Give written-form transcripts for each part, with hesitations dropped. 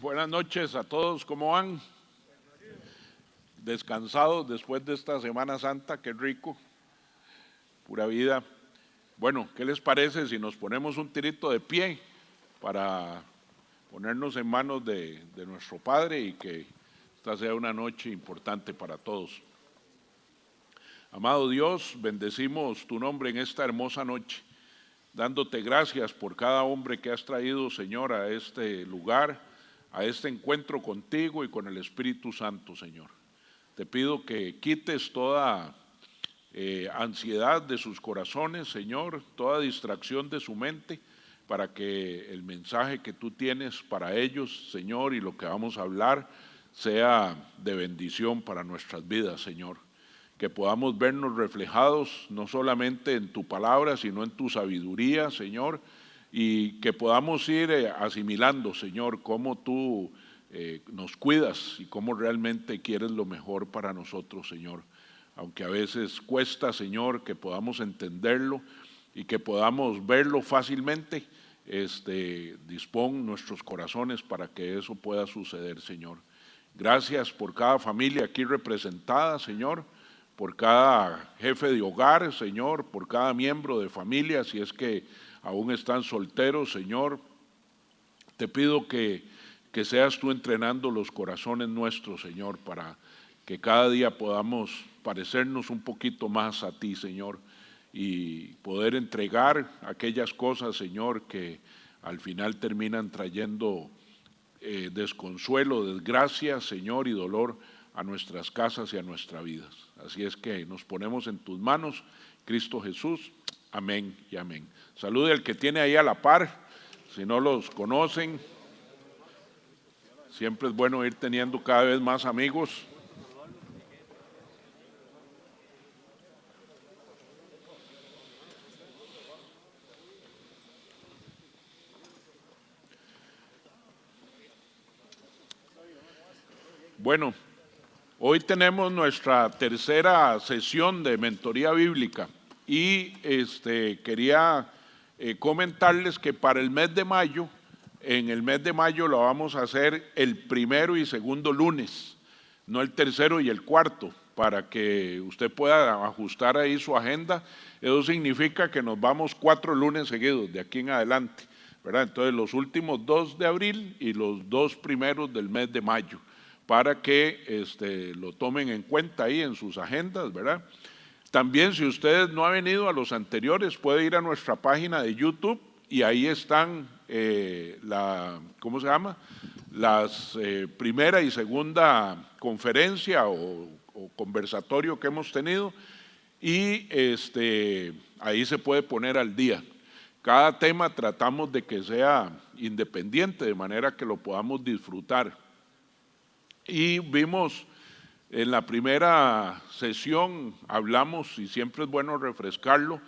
Buenas noches a todos, ¿cómo van? Descansados después de esta Semana Santa, qué rico, pura vida. Bueno, ¿qué les parece si nos ponemos un tirito de pie para ponernos en manos de nuestro Padre y que esta sea una noche importante para todos? Amado Dios, bendecimos tu nombre en esta hermosa noche, dándote gracias por cada hombre que has traído, Señor, a este lugar, a este encuentro contigo y con el Espíritu Santo, Señor. Te pido que quites toda ansiedad de sus corazones, Señor, toda distracción de su mente, para que el mensaje que tú tienes para ellos, Señor, y lo que vamos a hablar, sea de bendición para nuestras vidas, Señor. Que podamos vernos reflejados no solamente en tu palabra, sino en tu sabiduría, Señor, y que podamos ir asimilando, Señor, cómo tú nos cuidas y cómo realmente quieres lo mejor para nosotros, Señor. Aunque a veces cuesta, Señor, que podamos entenderlo y que podamos verlo fácilmente, dispón nuestros corazones para que eso pueda suceder, Señor. Gracias por cada familia aquí representada, Señor, por cada jefe de hogar, Señor, por cada miembro de familia, si es que aún están solteros, Señor. Te pido que seas tú entrenando los corazones nuestros, Señor, para que cada día podamos parecernos un poquito más a ti, Señor, y poder entregar aquellas cosas, Señor, que al final terminan trayendo desconsuelo, desgracia, Señor, y dolor a nuestras casas y a nuestras vidas. Así es que nos ponemos en tus manos, Cristo Jesús. Amén y amén. Salude al que tiene ahí a la par, si no los conocen. Siempre es bueno ir teniendo cada vez más amigos. Bueno, hoy tenemos nuestra tercera sesión de mentoría bíblica y quería comentarles que para el mes de mayo, en el mes de mayo lo vamos a hacer el primero y segundo lunes, no el tercero y el cuarto, para que usted pueda ajustar ahí su agenda. Eso significa que nos vamos 4 lunes seguidos de aquí en adelante, ¿verdad? Entonces los últimos 2 de abril y los 2 primeros del mes de mayo, para que lo tomen en cuenta ahí en sus agendas, ¿verdad? También, si usted no ha venido a los anteriores, puede ir a nuestra página de YouTube y ahí están ¿cómo se llama? Las primera y segunda conferencia o conversatorio que hemos tenido, y ahí se puede poner al día. Cada tema tratamos de que sea independiente, de manera que lo podamos disfrutar. Y vimos en la primera sesión, hablamos, y siempre es bueno refrescarlo,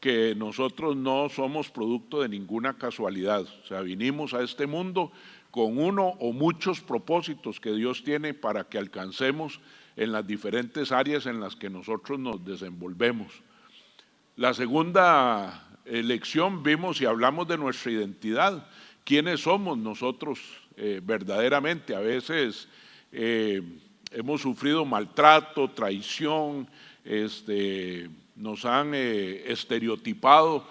que nosotros no somos producto de ninguna casualidad. O sea, vinimos a este mundo con uno o muchos propósitos que Dios tiene para que alcancemos en las diferentes áreas en las que nosotros nos desenvolvemos. La segunda lección vimos y hablamos de nuestra identidad. ¿Quiénes somos nosotros verdaderamente? A veces hemos sufrido maltrato, traición, nos han estereotipado,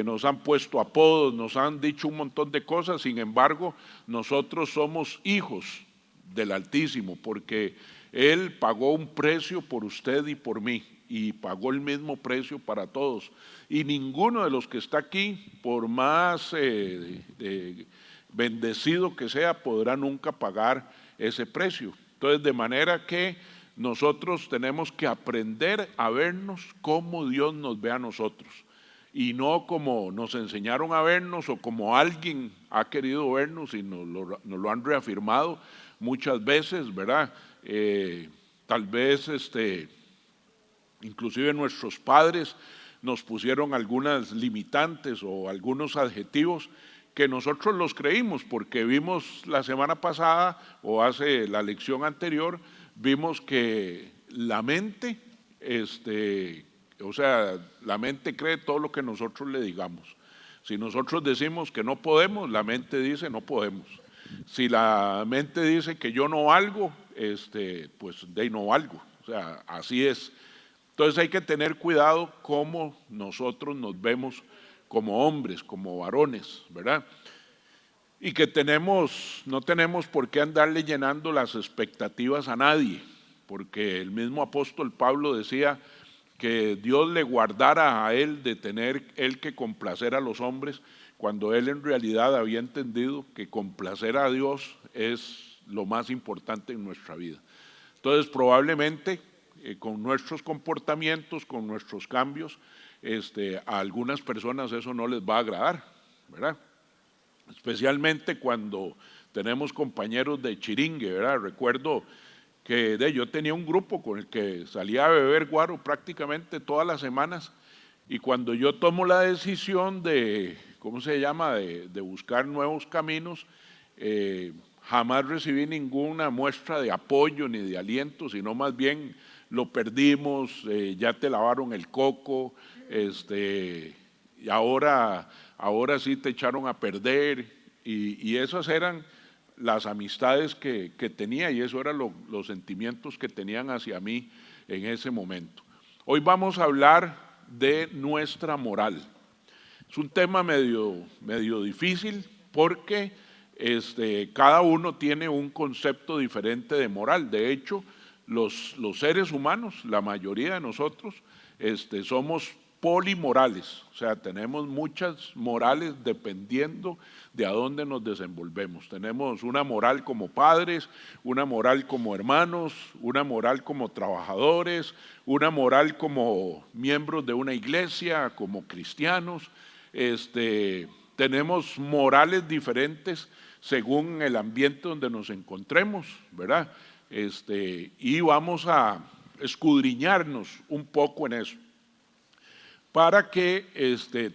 nos han puesto apodos, nos han dicho un montón de cosas. Sin embargo, nosotros somos hijos del Altísimo, porque Él pagó un precio por usted y por mí, y pagó el mismo precio para todos. Y ninguno de los que está aquí, por más bendecido que sea, podrá nunca pagar ese precio. Entonces, de manera que nosotros tenemos que aprender a vernos como Dios nos ve a nosotros, y no como nos enseñaron a vernos o como alguien ha querido vernos y nos lo han reafirmado muchas veces, ¿verdad? Tal vez inclusive nuestros padres nos pusieron algunas limitantes o algunos adjetivos que nosotros los creímos, porque vimos la semana pasada o hace la lección anterior, vimos que la mente, la mente cree todo lo que nosotros le digamos. Si nosotros decimos que no podemos, la mente dice no podemos. Si la mente dice que yo no valgo, pues de ahí no valgo. O sea, así es. Entonces hay que tener cuidado cómo nosotros nos vemos como hombres, como varones, ¿verdad? Y que no tenemos por qué andarle llenando las expectativas a nadie, porque el mismo apóstol Pablo decía que Dios le guardara a él de tener él que complacer a los hombres, cuando él en realidad había entendido que complacer a Dios es lo más importante en nuestra vida. Entonces probablemente con nuestros comportamientos, con nuestros cambios, a algunas personas eso no les va a agradar, ¿verdad? Especialmente cuando tenemos compañeros de chiringue, ¿verdad? Recuerdo que yo tenía un grupo con el que salía a beber guaro prácticamente todas las semanas, y cuando yo tomo la decisión de, ¿cómo se llama?, de buscar nuevos caminos, jamás recibí ninguna muestra de apoyo ni de aliento, sino más bien lo perdimos, ya te lavaron el coco, y ahora sí te echaron a perder, y esas eran las amistades que tenía, y eso eran los sentimientos que tenían hacia mí en ese momento. Hoy vamos a hablar de nuestra moral. Es un tema medio difícil porque cada uno tiene un concepto diferente de moral. De hecho, los seres humanos, la mayoría de nosotros, somos polimorales, o sea, tenemos muchas morales dependiendo de a dónde nos desenvolvemos. Tenemos una moral como padres, una moral como hermanos, una moral como trabajadores, una moral como miembros de una iglesia, como cristianos. Tenemos morales diferentes según el ambiente donde nos encontremos, ¿verdad? Y vamos a escudriñarnos un poco en eso, para que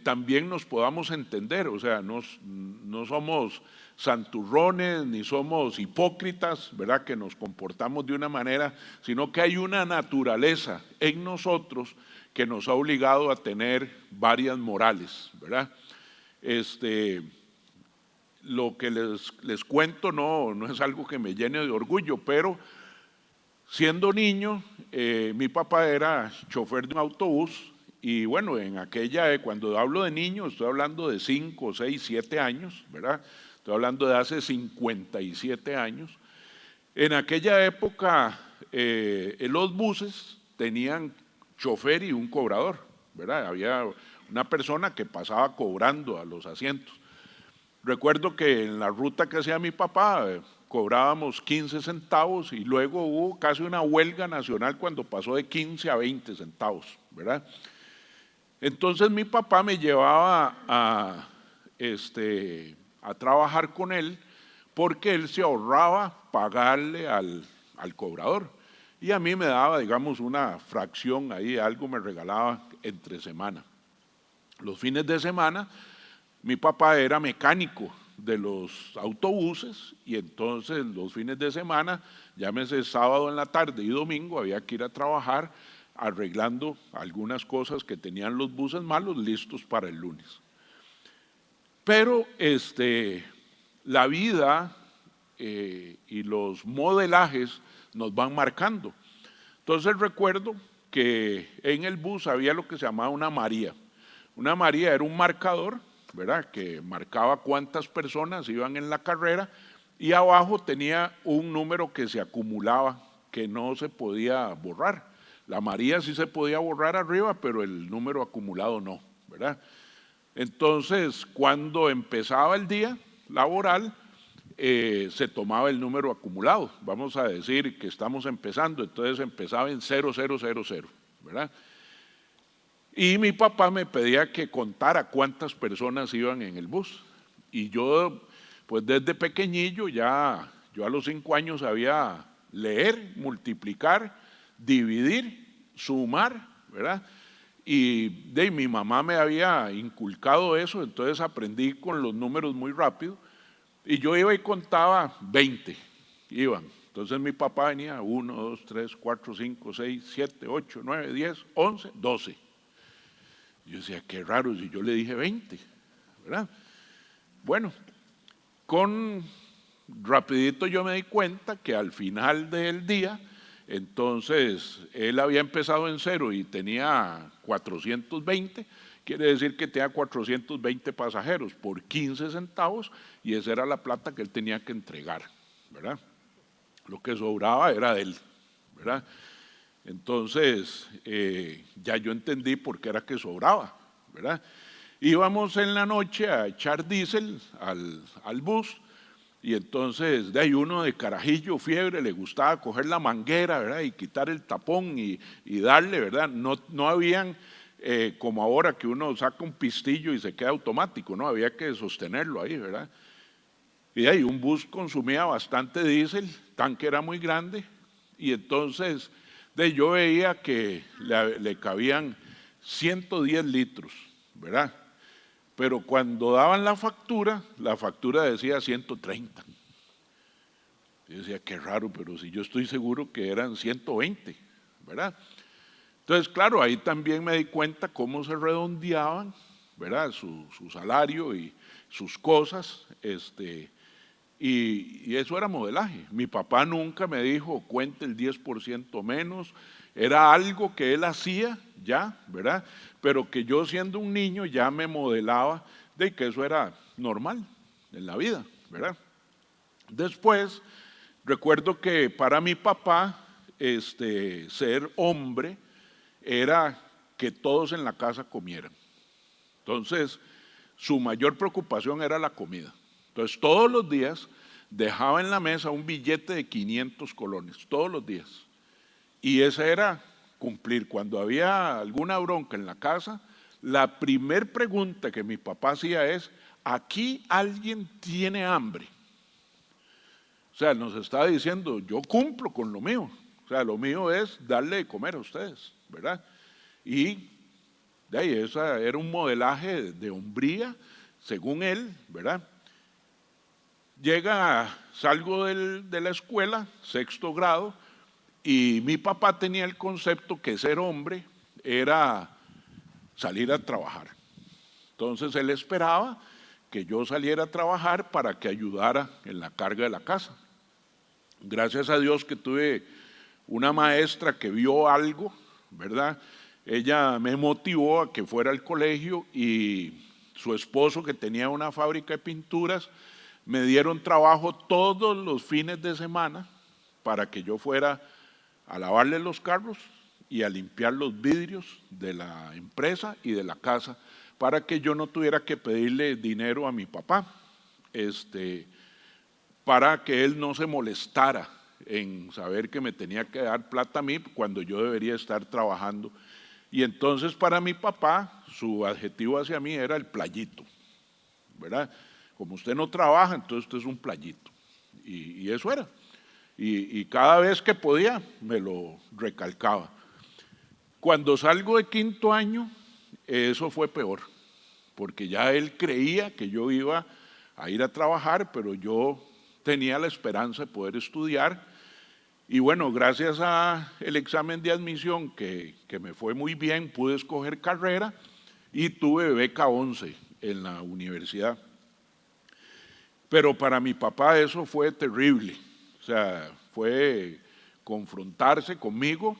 también nos podamos entender. O sea, no somos santurrones ni somos hipócritas, ¿verdad?, que nos comportamos de una manera, sino que hay una naturaleza en nosotros que nos ha obligado a tener varias morales, ¿verdad? Lo que les cuento no es algo que me llene de orgullo, pero siendo niño, mi papá era chofer de un autobús. Y bueno, en aquella, cuando hablo de niños, estoy hablando de 5, 6, 7 años, ¿verdad? Estoy hablando de hace 57 años. En aquella época, los buses tenían chofer y un cobrador, ¿verdad? Había una persona que pasaba cobrando a los asientos. Recuerdo que en la ruta que hacía mi papá, cobrábamos 15 centavos, y luego hubo casi una huelga nacional cuando pasó de 15 a 20 centavos, ¿verdad? Entonces mi papá me llevaba a trabajar con él, porque él se ahorraba pagarle al cobrador, y a mí me daba, digamos, una fracción ahí, algo me regalaba entre semana. Los fines de semana mi papá era mecánico de los autobuses, y entonces los fines de semana, llámese sábado en la tarde y domingo, había que ir a trabajar arreglando algunas cosas que tenían los buses malos, listos para el lunes. Pero la vida y los modelajes nos van marcando. Entonces recuerdo que en el bus había lo que se llamaba una María. Una María era un marcador, ¿verdad?, que marcaba cuántas personas iban en la carrera, y abajo tenía un número que se acumulaba, que no se podía borrar. La María sí se podía borrar arriba, pero el número acumulado no, ¿verdad? Entonces, cuando empezaba el día laboral, se tomaba el número acumulado. Vamos a decir que estamos empezando, entonces empezaba en 0000, ¿verdad? Y mi papá me pedía que contara cuántas personas iban en el bus. Y yo, pues desde pequeñillo, yo a los 5 años sabía leer, multiplicar, dividir, sumar, ¿verdad? Y mi mamá me había inculcado eso, entonces aprendí con los números muy rápido. Y yo iba y contaba 20, iban. Entonces mi papá venía 1, 2, 3, 4, 5, 6, 7, 8, 9, 10, 11, 12. Yo decía, qué raro, si yo le dije 20, ¿verdad? Bueno, con rapidito yo me di cuenta que al final del día, entonces él había empezado en cero y tenía 420, quiere decir que tenía 420 pasajeros por 15 centavos y esa era la plata que él tenía que entregar, ¿verdad? Lo que sobraba era de él, ¿verdad? Entonces, ya yo entendí por qué era que sobraba, ¿verdad? Íbamos en la noche a echar diésel al bus y entonces de ahí uno de carajillo, fiebre, le gustaba coger la manguera, ¿verdad? Y quitar el tapón y darle, ¿verdad? No habían, como ahora que uno saca un pistillo y se queda automático, ¿no? Había que sostenerlo ahí, ¿verdad? Y de ahí un bus consumía bastante diésel, el tanque era muy grande y entonces yo veía que le cabían 110 litros, ¿verdad? Pero cuando daban la factura decía 130. Yo decía, qué raro, pero si yo estoy seguro que eran 120, ¿verdad? Entonces, claro, ahí también me di cuenta cómo se redondeaban, ¿verdad? Su salario y sus cosas, y eso era modelaje. Mi papá nunca me dijo, cuente el 10% menos, era algo que él hacía ya, ¿verdad? Pero que yo siendo un niño ya me modelaba de que eso era normal en la vida, ¿verdad? Después, recuerdo que para mi papá, ser hombre era que todos en la casa comieran. Entonces, su mayor preocupación era la comida. Entonces, todos los días dejaba en la mesa un billete de 500 colones, todos los días. Y ese era cumplir. Cuando había alguna bronca en la casa, la primer pregunta que mi papá hacía es, ¿aquí alguien tiene hambre? O sea, nos estaba diciendo, yo cumplo con lo mío. O sea, lo mío es darle de comer a ustedes, ¿verdad? Y de ahí, esa era un modelaje de hombría, según él, ¿verdad? Salgo de la escuela, sexto grado, y mi papá tenía el concepto que ser hombre era salir a trabajar. Entonces él esperaba que yo saliera a trabajar para que ayudara en la carga de la casa. Gracias a Dios que tuve una maestra que vio algo, ¿verdad? Ella me motivó a que fuera al colegio y su esposo, que tenía una fábrica de pinturas, me dieron trabajo todos los fines de semana para que yo fuera a lavarle los carros y a limpiar los vidrios de la empresa y de la casa para que yo no tuviera que pedirle dinero a mi papá, para que él no se molestara en saber que me tenía que dar plata a mí cuando yo debería estar trabajando. Y entonces para mi papá, su adjetivo hacia mí era el playito, ¿verdad? Como usted no trabaja, entonces usted es un playito. Y eso era. Y cada vez que podía, me lo recalcaba. Cuando salgo de quinto año, eso fue peor, porque ya él creía que yo iba a ir a trabajar, pero yo tenía la esperanza de poder estudiar. Y bueno, gracias al examen de admisión, que me fue muy bien, pude escoger carrera y tuve beca 11 en la universidad. Pero para mi papá eso fue terrible, o sea, fue confrontarse conmigo,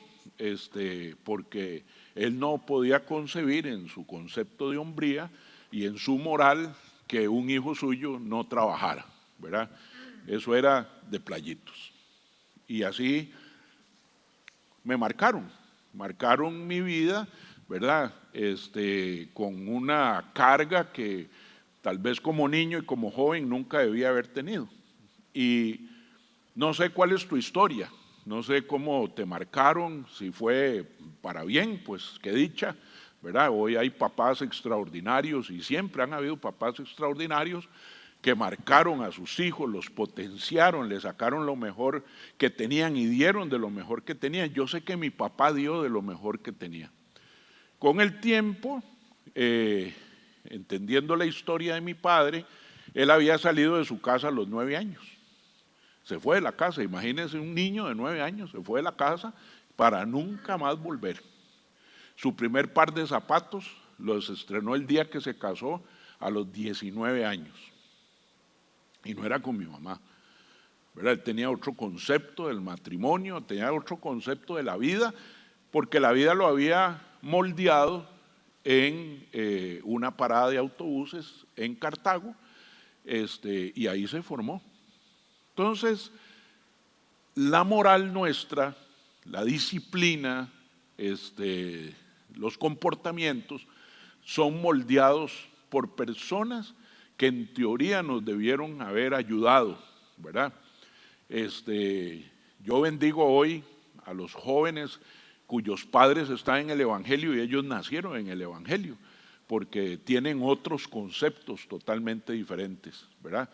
porque él no podía concebir en su concepto de hombría y en su moral que un hijo suyo no trabajara, ¿verdad? Eso era de playitos. Y así me marcaron mi vida, ¿verdad? Con una carga que tal vez como niño y como joven nunca debía haber tenido. Y no sé cuál es tu historia, no sé cómo te marcaron, si fue para bien, pues qué dicha, ¿verdad? Hoy hay papás extraordinarios y siempre han habido papás extraordinarios que marcaron a sus hijos, los potenciaron, les sacaron lo mejor que tenían y dieron de lo mejor que tenían. Yo sé que mi papá dio de lo mejor que tenía. Con el tiempo, entendiendo la historia de mi padre, él había salido de su casa a los 9 años. Se fue de la casa, imagínense un niño de 9 años, se fue de la casa para nunca más volver. Su primer par de zapatos los estrenó el día que se casó a los 19 años. Y no era con mi mamá. ¿verdad? Él tenía otro concepto del matrimonio, tenía otro concepto de la vida, porque la vida lo había moldeado en una parada de autobuses en Cartago, y ahí se formó. Entonces, la moral nuestra, la disciplina, los comportamientos son moldeados por personas que en teoría nos debieron haber ayudado, ¿verdad? Yo bendigo hoy a los jóvenes cuyos padres están en el Evangelio y ellos nacieron en el Evangelio, porque tienen otros conceptos totalmente diferentes, ¿verdad?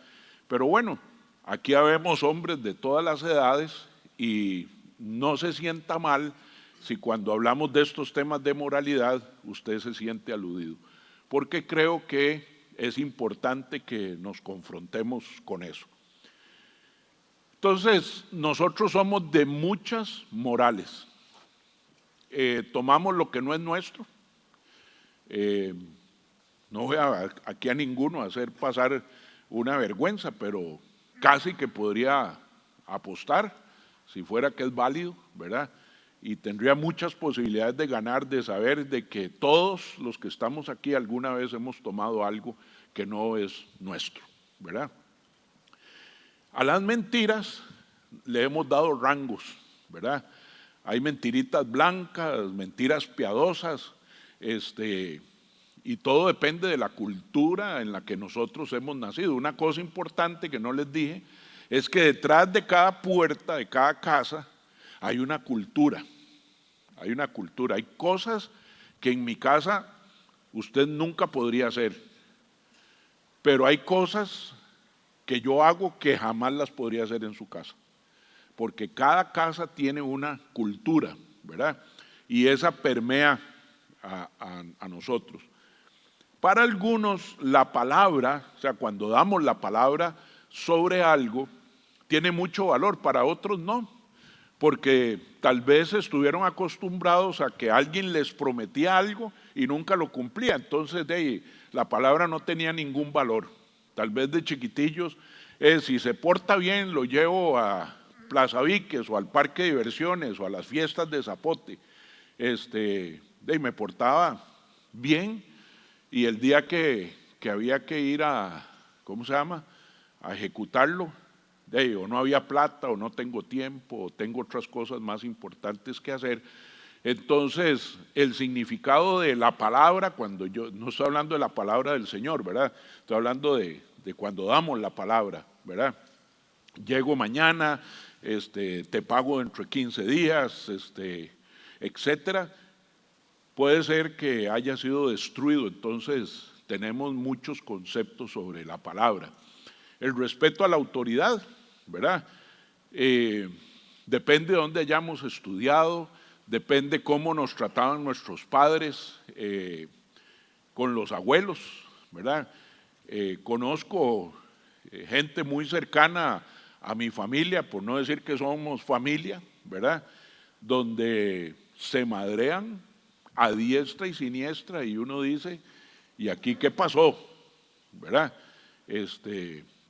Pero bueno, aquí habemos hombres de todas las edades y no se sienta mal si cuando hablamos de estos temas de moralidad usted se siente aludido, porque creo que es importante que nos confrontemos con eso. Entonces, nosotros somos de muchas morales. Tomamos lo que no es nuestro. No voy aquí a ninguno a hacer pasar una vergüenza, pero casi que podría apostar, si fuera que es válido, ¿verdad? Y tendría muchas posibilidades de ganar, de saber de que todos los que estamos aquí alguna vez hemos tomado algo que no es nuestro, ¿verdad? A las mentiras le hemos dado rangos, ¿verdad? Hay mentiritas blancas, mentiras piadosas, y todo depende de la cultura en la que nosotros hemos nacido. Una cosa importante que no les dije es que detrás de cada puerta, de cada casa, hay una cultura. Hay una cultura, hay cosas que en mi casa usted nunca podría hacer, pero hay cosas que yo hago que jamás las podría hacer en su casa, porque cada casa tiene una cultura, ¿verdad? Y esa permea a nosotros. Para algunos la palabra, o sea, cuando damos la palabra sobre algo, tiene mucho valor, para otros no, porque tal vez estuvieron acostumbrados a que alguien les prometía algo y nunca lo cumplía, entonces la palabra no tenía ningún valor. Tal vez de chiquitillos, si se porta bien lo llevo a Plaza Víquez o al parque de diversiones o a las fiestas de Zapote. Me portaba bien y el día que había que ir a, ¿cómo se llama?, a ejecutarlo, o no había plata o no tengo tiempo o tengo otras cosas más importantes que hacer. Entonces, el significado de la palabra, cuando yo no estoy hablando de la palabra del Señor, ¿verdad? Estoy hablando de cuando damos la palabra, ¿verdad? Llego mañana, te pago dentro de 15 días, etcétera. Puede ser que haya sido destruido, entonces tenemos muchos conceptos sobre la palabra. El respeto a la autoridad, ¿verdad? Depende de dónde hayamos estudiado, depende cómo nos trataban nuestros padres con los abuelos, ¿verdad? Conozco gente muy cercana a mi familia, por no decir que somos familia, ¿verdad? Donde se madrean a diestra y siniestra y uno dice, ¿y aquí qué pasó? ¿Verdad?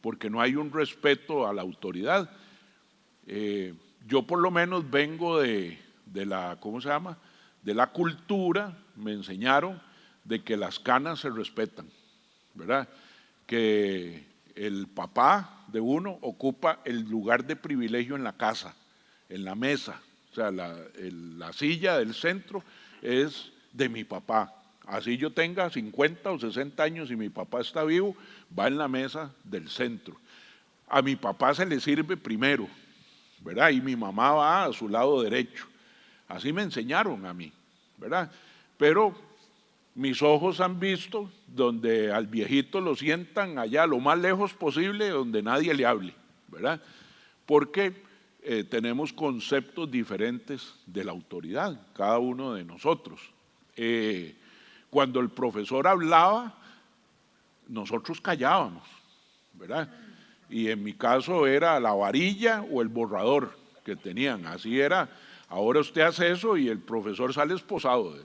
Porque no hay un respeto a la autoridad. Yo por lo menos vengo de la, ¿cómo se llama?, de la cultura, me enseñaron de que las canas se respetan, ¿verdad? Que el papá de uno ocupa el lugar de privilegio en la casa, en la mesa, o sea, la silla del centro es de mi papá. Así yo tenga 50 o 60 años y mi papá está vivo, va en la mesa del centro. A mi papá se le sirve primero, ¿verdad? Y mi mamá va a su lado derecho. Así me enseñaron a mí, ¿verdad? Pero mis ojos han visto donde al viejito lo sientan allá lo más lejos posible, donde nadie le hable, ¿verdad? Porque tenemos conceptos diferentes de la autoridad, cada uno de nosotros. Cuando el profesor hablaba, nosotros callábamos, ¿verdad? Y en mi caso era la varilla o el borrador que tenían, así era. Ahora usted hace eso y el profesor sale esposado,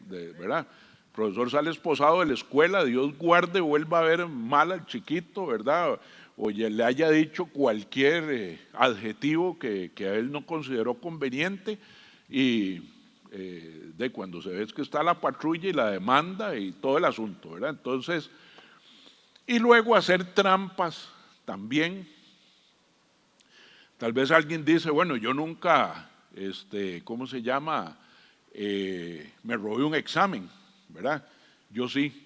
¿verdad? El profesor sale esposado de la escuela, Dios guarde, vuelva a ver mal al chiquito, ¿verdad? o le haya dicho cualquier adjetivo que a él no consideró conveniente, y de cuando se ve que está la patrulla y la demanda y todo el asunto, ¿verdad? Entonces, y luego hacer trampas también. Tal vez alguien dice, bueno, yo nunca, ¿cómo se llama? Me robé un examen, ¿verdad? Yo sí.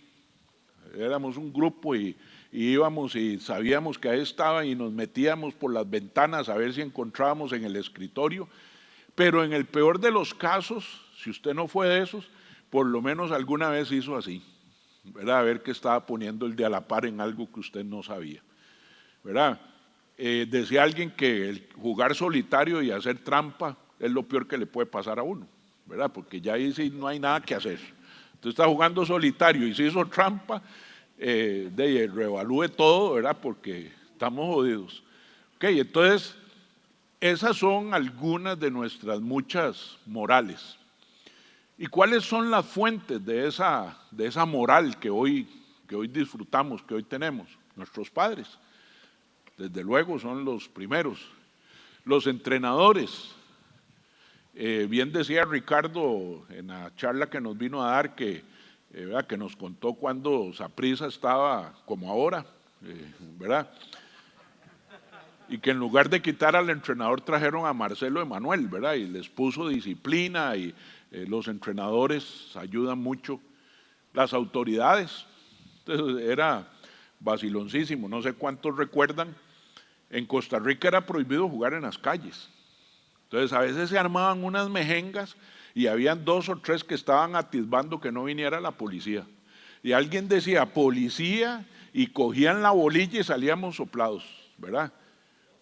Éramos un grupo y íbamos y sabíamos que ahí estaba y nos metíamos por las ventanas a ver si encontrábamos en el escritorio. Pero en el peor de los casos, si usted no fue de esos, por lo menos alguna vez hizo así, ¿verdad? A ver que estaba poniendo el de a la par en algo que usted no sabía, ¿verdad? Decía alguien que el jugar solitario y hacer trampa es lo peor que le puede pasar a uno, ¿verdad? Porque ya ahí sí no hay nada que hacer. Usted está jugando solitario y si hizo trampa, reevalúe todo, ¿verdad? Porque estamos jodidos. Ok, entonces, esas son algunas de nuestras muchas morales. ¿Y cuáles son las fuentes de esa moral que hoy disfrutamos, que hoy tenemos? Nuestros padres. Desde luego son los primeros. Los entrenadores. Bien decía Ricardo en la charla que nos vino a dar que nos contó cuando Saprissa estaba como ahora, ¿verdad? Y que en lugar de quitar al entrenador trajeron a Marcelo Emanuel, ¿verdad? Y les puso disciplina y los entrenadores ayudan mucho. Las autoridades, entonces era vaciloncísimo, no sé cuántos recuerdan, en Costa Rica era prohibido jugar en las calles. Entonces a veces se armaban unas mejengas y habían 2 o 3 que estaban atisbando que no viniera la policía. Y alguien decía policía y cogían la bolilla y salíamos soplados, ¿verdad?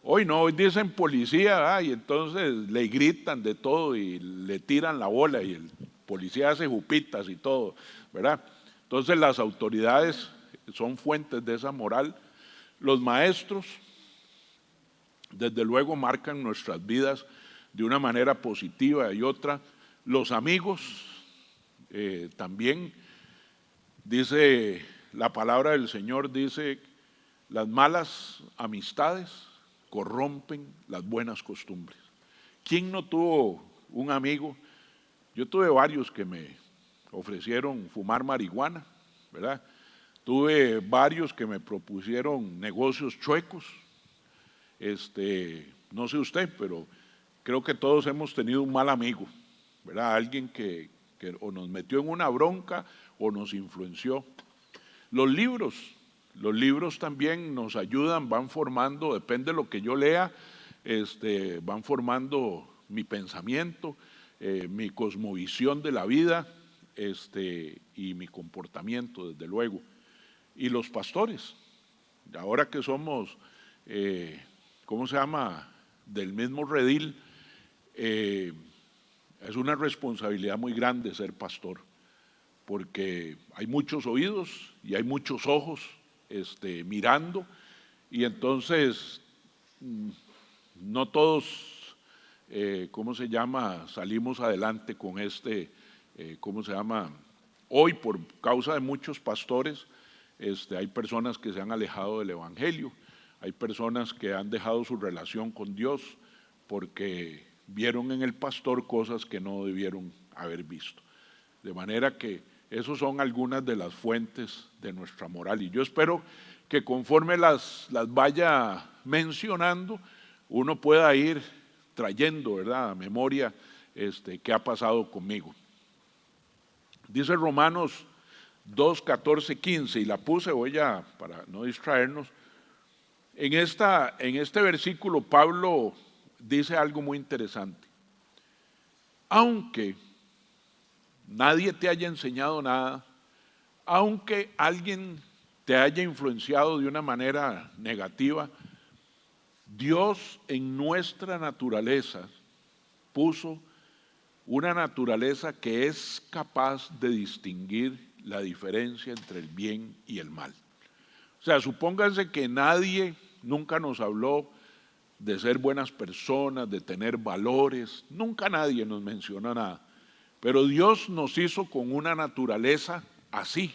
Hoy no, hoy dicen policía, ¿verdad? Y entonces le gritan de todo y le tiran la bola y el policía hace jupitas y todo, ¿verdad? Entonces las autoridades son fuentes de esa moral. Los maestros, desde luego, marcan nuestras vidas de una manera positiva y otra. Los amigos también, dice la palabra del Señor, dice, las malas amistades corrompen las buenas costumbres. ¿Quién no tuvo un amigo? Yo tuve varios que me ofrecieron fumar marihuana, ¿verdad? Tuve varios que me propusieron negocios chuecos. No sé usted, pero creo que todos hemos tenido un mal amigo, ¿verdad? Alguien que o nos metió en una bronca o nos influenció. Los libros también nos ayudan, van formando, depende de lo que yo lea, van formando mi pensamiento, mi cosmovisión de la vida, y mi comportamiento, desde luego. Y los pastores, ahora que somos, ¿cómo se llama?, del mismo redil, es una responsabilidad muy grande ser pastor, porque hay muchos oídos y hay muchos ojos mirando, y entonces no todos, ¿cómo se llama?, salimos adelante con ¿cómo se llama? Hoy, por causa de muchos pastores, hay personas que se han alejado del Evangelio, hay personas que han dejado su relación con Dios porque vieron en el pastor cosas que no debieron haber visto. De manera que esas son algunas de las fuentes de nuestra moral. Y yo espero que conforme las vaya mencionando, uno pueda ir trayendo, ¿verdad?, a memoria qué ha pasado conmigo. Dice Romanos 2, 14, 15, y la puse, para no distraernos. En este versículo Pablo dice algo muy interesante. Aunque nadie te haya enseñado nada, aunque alguien te haya influenciado de una manera negativa, Dios en nuestra naturaleza puso una naturaleza que es capaz de distinguir la diferencia entre el bien y el mal. O sea, supónganse que nadie nunca nos habló de ser buenas personas, de tener valores, nunca nadie nos mencionó nada. Pero Dios nos hizo con una naturaleza así,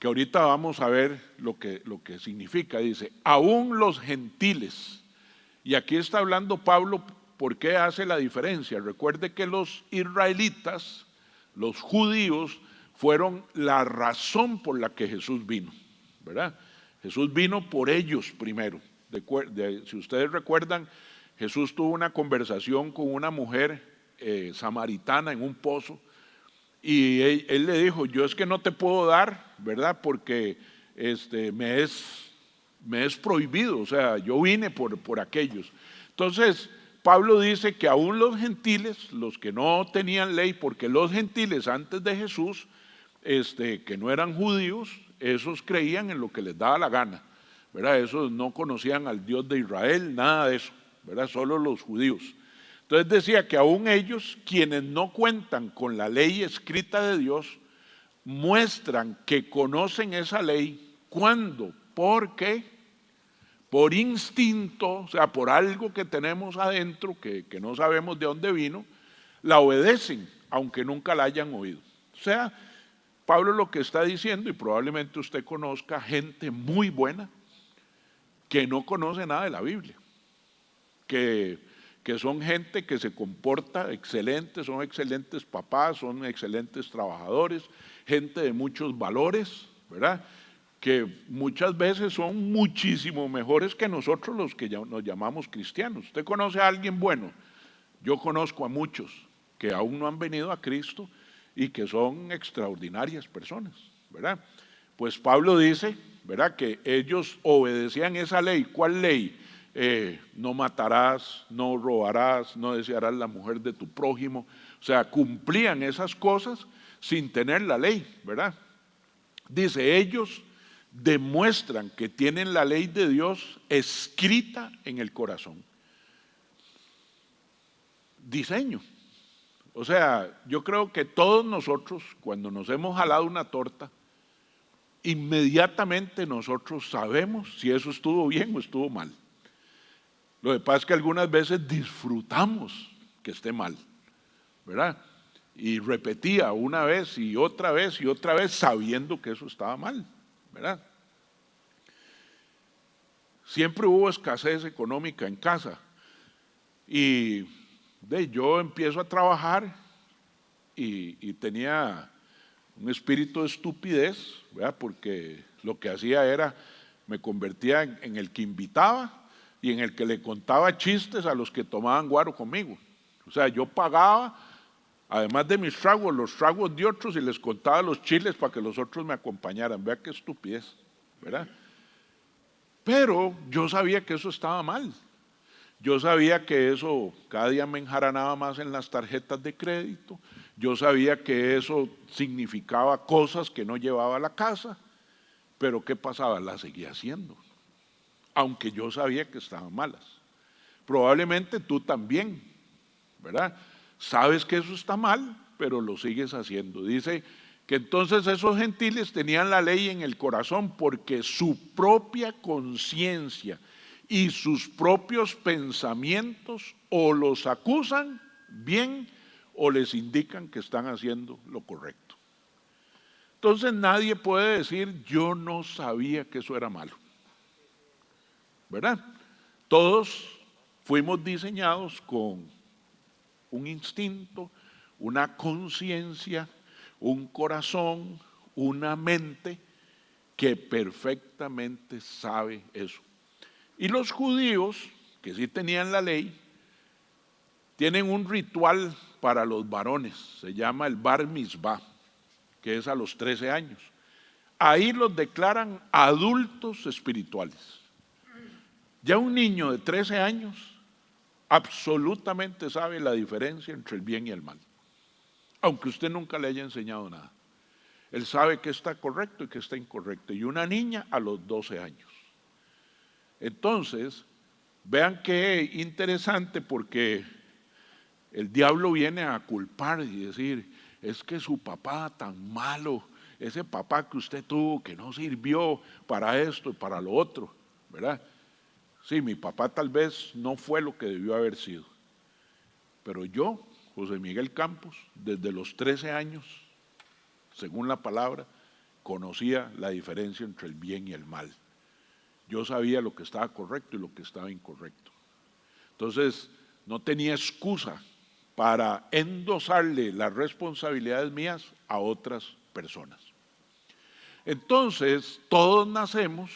que ahorita vamos a ver lo que significa. Dice, aún los gentiles. Y aquí está hablando Pablo, ¿por qué hace la diferencia? Recuerde que los israelitas, los judíos, fueron la razón por la que Jesús vino, ¿verdad? Jesús vino por ellos primero. Si ustedes recuerdan, Jesús tuvo una conversación con una mujer samaritana en un pozo, y él le dijo, yo es que no te puedo dar, ¿verdad? Porque me es prohibido, o sea, yo vine por aquellos. Entonces, Pablo dice que aún los gentiles, los que no tenían ley, porque los gentiles antes de Jesús, que no eran judíos, esos creían en lo que les daba la gana, ¿verdad? Esos no conocían al Dios de Israel, nada de eso, ¿verdad? Solo los judíos. Entonces decía que aún ellos, quienes no cuentan con la ley escrita de Dios, muestran que conocen esa ley. ¿Cuándo? ¿Por qué? Por instinto, o sea, por algo que tenemos adentro, que no sabemos de dónde vino, la obedecen, aunque nunca la hayan oído. O sea, Pablo lo que está diciendo, y probablemente usted conozca gente muy buena, que no conoce nada de la Biblia, que son gente que se comporta excelente, son excelentes papás, son excelentes trabajadores, gente de muchos valores, ¿verdad? Que muchas veces son muchísimo mejores que nosotros los que nos llamamos cristianos. ¿Usted conoce a alguien bueno? Yo conozco a muchos que aún no han venido a Cristo y que son extraordinarias personas, ¿verdad? Pues Pablo dice, ¿verdad?, que ellos obedecían esa ley. ¿Cuál ley? No matarás, no robarás, no desearás la mujer de tu prójimo. O sea, cumplían esas cosas sin tener la ley, ¿verdad? Dice, ellos demuestran que tienen la ley de Dios escrita en el corazón. Diseño. O sea, yo creo que todos nosotros, cuando nos hemos jalado una torta, inmediatamente nosotros sabemos si eso estuvo bien o estuvo mal. Lo que pasa es que algunas veces disfrutamos que esté mal, ¿verdad? Y repetía una vez y otra vez y otra vez sabiendo que eso estaba mal, ¿verdad? Siempre hubo escasez económica en casa y yo empiezo a trabajar y tenía un espíritu de estupidez, ¿verdad? Porque lo que hacía era, me convertía en el que invitaba y en el que le contaba chistes a los que tomaban guaro conmigo. O sea, yo pagaba, además de mis tragos, los tragos de otros y les contaba los chiles para que los otros me acompañaran. Vea qué estupidez, ¿verdad? Pero yo sabía que eso estaba mal. Yo sabía que eso cada día me enjaranaba más en las tarjetas de crédito. Yo sabía que eso significaba cosas que no llevaba a la casa. Pero ¿qué pasaba? Las seguía haciendo, aunque yo sabía que estaban malas. Probablemente tú también, ¿verdad? Sabes que eso está mal, pero lo sigues haciendo. Dice que entonces esos gentiles tenían la ley en el corazón porque su propia conciencia y sus propios pensamientos o los acusan bien o les indican que están haciendo lo correcto. Entonces nadie puede decir, yo no sabía que eso era malo, ¿verdad? Todos fuimos diseñados con un instinto, una conciencia, un corazón, una mente que perfectamente sabe eso. Y los judíos, que sí tenían la ley, tienen un ritual para los varones, se llama el Bar Mitzvah, que es a los 13 años. Ahí los declaran adultos espirituales. Ya un niño de 13 años absolutamente sabe la diferencia entre el bien y el mal, aunque usted nunca le haya enseñado nada. Él sabe que está correcto y que está incorrecto. Y una niña a los 12 años. Entonces, vean qué interesante, porque el diablo viene a culpar y decir, es que su papá tan malo, ese papá que usted tuvo que no sirvió para esto y para lo otro, ¿verdad? Sí, mi papá tal vez no fue lo que debió haber sido, pero yo, José Miguel Campos, desde los 13 años, según la palabra, conocía la diferencia entre el bien y el mal. Yo sabía lo que estaba correcto y lo que estaba incorrecto. Entonces, no tenía excusa para endosarle las responsabilidades mías a otras personas. Entonces, todos nacemos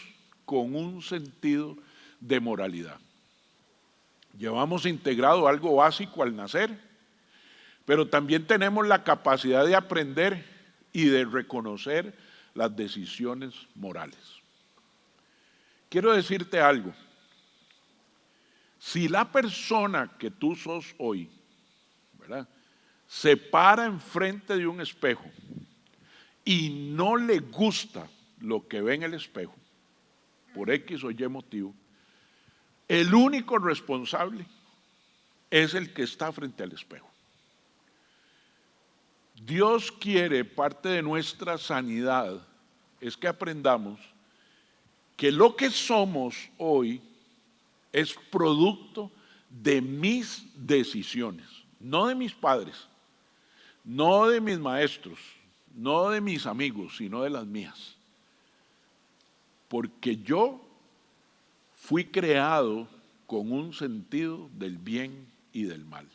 con un sentido de moralidad. Llevamos integrado algo básico al nacer, pero también tenemos la capacidad de aprender y de reconocer las decisiones morales. Quiero decirte algo. Si la persona que tú sos hoy, ¿verdad?, se para enfrente de un espejo y no le gusta lo que ve en el espejo, por X o Y motivo, el único responsable es el que está frente al espejo. Dios quiere, parte de nuestra sanidad, es que aprendamos que lo que somos hoy es producto de mis decisiones, no de mis padres, no de mis maestros, no de mis amigos, sino de las mías. Porque yo fui creado con un sentido del bien y del mal.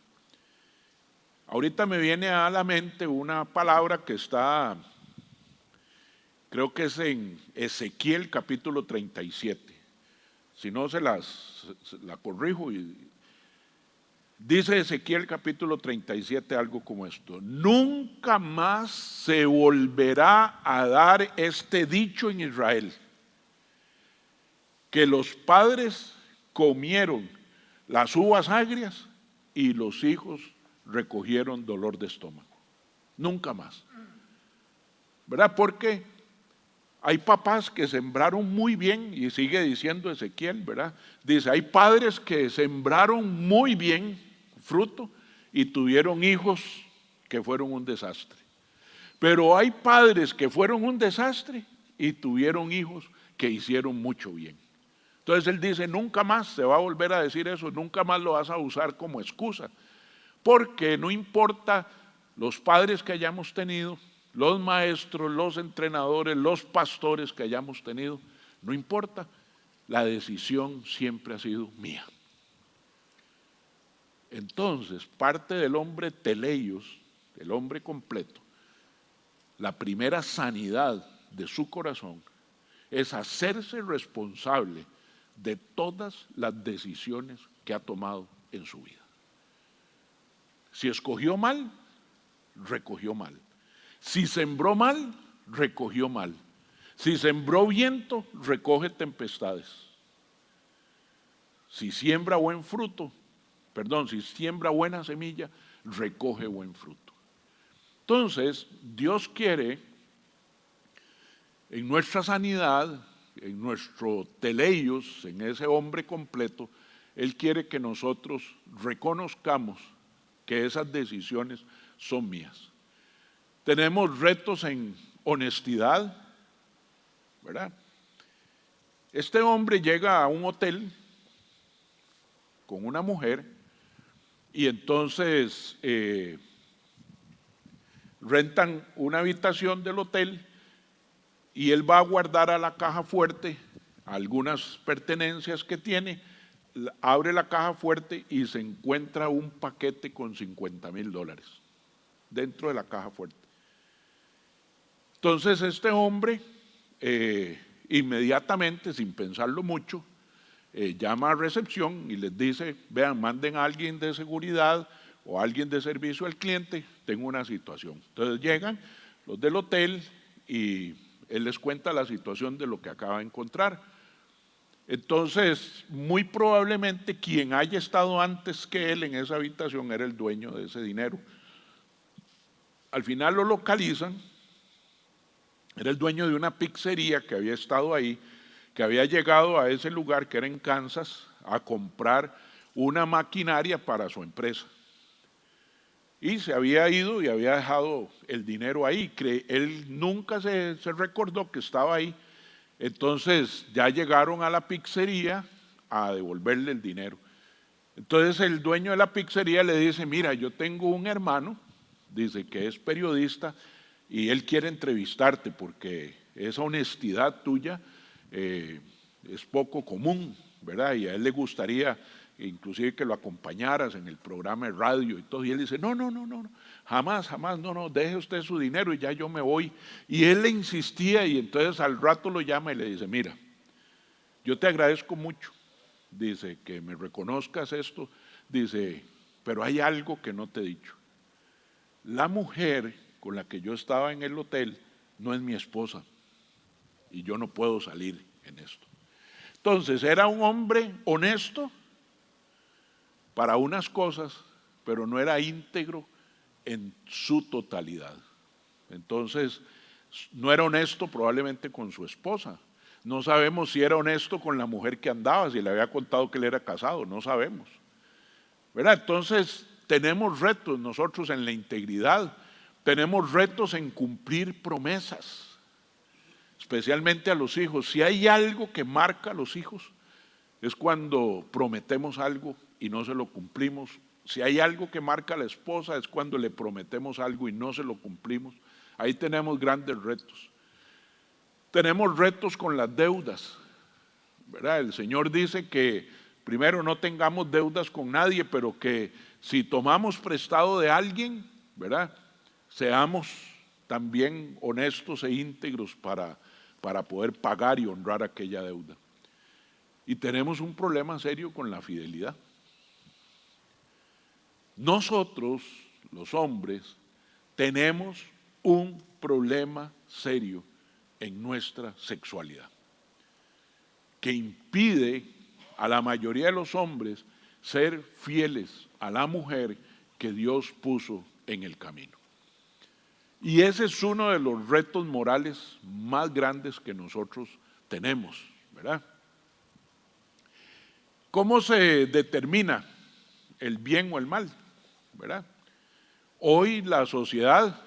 Ahorita me viene a la mente una palabra que está, creo que es en Ezequiel capítulo 37. Si no la corrijo. Dice Ezequiel capítulo 37 algo como esto: nunca más se volverá a dar este dicho en Israel, que los padres comieron las uvas agrias y los hijos recogieron dolor de estómago. Nunca más. ¿Verdad? Porque hay papás que sembraron muy bien, y sigue diciendo Ezequiel, ¿verdad? Dice, hay padres que sembraron muy bien fruto y tuvieron hijos que fueron un desastre. Pero hay padres que fueron un desastre y tuvieron hijos que hicieron mucho bien. Entonces él dice, nunca más se va a volver a decir eso, nunca más lo vas a usar como excusa. Porque no importa los padres que hayamos tenido, los maestros, los entrenadores, los pastores que hayamos tenido, no importa, la decisión siempre ha sido mía. Entonces, parte del hombre teleios, el hombre completo, la primera sanidad de su corazón es hacerse responsable de todas las decisiones que ha tomado en su vida. Si escogió mal, recogió mal. Si sembró mal, recogió mal. Si sembró viento, recoge tempestades. Si siembra si siembra buena semilla, recoge buen fruto. Entonces, Dios quiere en nuestra sanidad, en nuestro teleios, en ese hombre completo, Él quiere que nosotros reconozcamos que esas decisiones son mías. Tenemos retos en honestidad, ¿verdad? Este hombre llega a un hotel con una mujer y entonces rentan una habitación del hotel y él va a guardar a la caja fuerte algunas pertenencias que tiene, abre la caja fuerte y se encuentra un paquete con $50,000 dentro de la caja fuerte. Entonces este hombre inmediatamente, sin pensarlo mucho, llama a recepción y les dice, vean, manden a alguien de seguridad o a alguien de servicio al cliente, tengo una situación. Entonces llegan los del hotel y él les cuenta la situación de lo que acaba de encontrar. Entonces, muy probablemente quien haya estado antes que él en esa habitación era el dueño de ese dinero. Al final lo localizan. Era el dueño de una pizzería que había estado ahí, que había llegado a ese lugar, que era en Kansas, a comprar una maquinaria para su empresa. Y se había ido y había dejado el dinero ahí. Él nunca se recordó que estaba ahí. Entonces ya llegaron a la pizzería a devolverle el dinero. Entonces el dueño de la pizzería le dice, mira, yo tengo un hermano, dice que es periodista, y él quiere entrevistarte porque esa honestidad tuya es poco común, ¿verdad? Y a él le gustaría inclusive que lo acompañaras en el programa de radio y todo. Y él dice, no, jamás, no, deje usted su dinero y ya yo me voy. Y él le insistía y entonces al rato lo llama y le dice, mira, yo te agradezco mucho, dice, que me reconozcas esto, dice, pero hay algo que no te he dicho. La mujer con la que yo estaba en el hotel no es mi esposa y yo no puedo salir en esto. Entonces era un hombre honesto para unas cosas, pero no era íntegro en su totalidad. Entonces, no era honesto probablemente con su esposa. No sabemos si era honesto con la mujer que andaba, si le había contado que él era casado, no sabemos. ¿Verdad? Entonces, tenemos retos nosotros en la integridad, tenemos retos en cumplir promesas, especialmente a los hijos. Si hay algo que marca a los hijos, es cuando prometemos algo y no se lo cumplimos. Si hay algo que marca a la esposa, es cuando le prometemos algo y no se lo cumplimos. Ahí tenemos grandes retos. Tenemos retos con las deudas, ¿verdad? El Señor dice que primero no tengamos deudas con nadie, pero que si tomamos prestado de alguien, ¿verdad? Seamos también honestos e íntegros para poder pagar y honrar aquella deuda. Y tenemos un problema serio con la fidelidad. Nosotros, los hombres, tenemos un problema serio en nuestra sexualidad que impide a la mayoría de los hombres ser fieles a la mujer que Dios puso en el camino. Y ese es uno de los retos morales más grandes que nosotros tenemos, ¿verdad? ¿Cómo se determina el bien o el mal? ¿Verdad? Hoy la sociedad,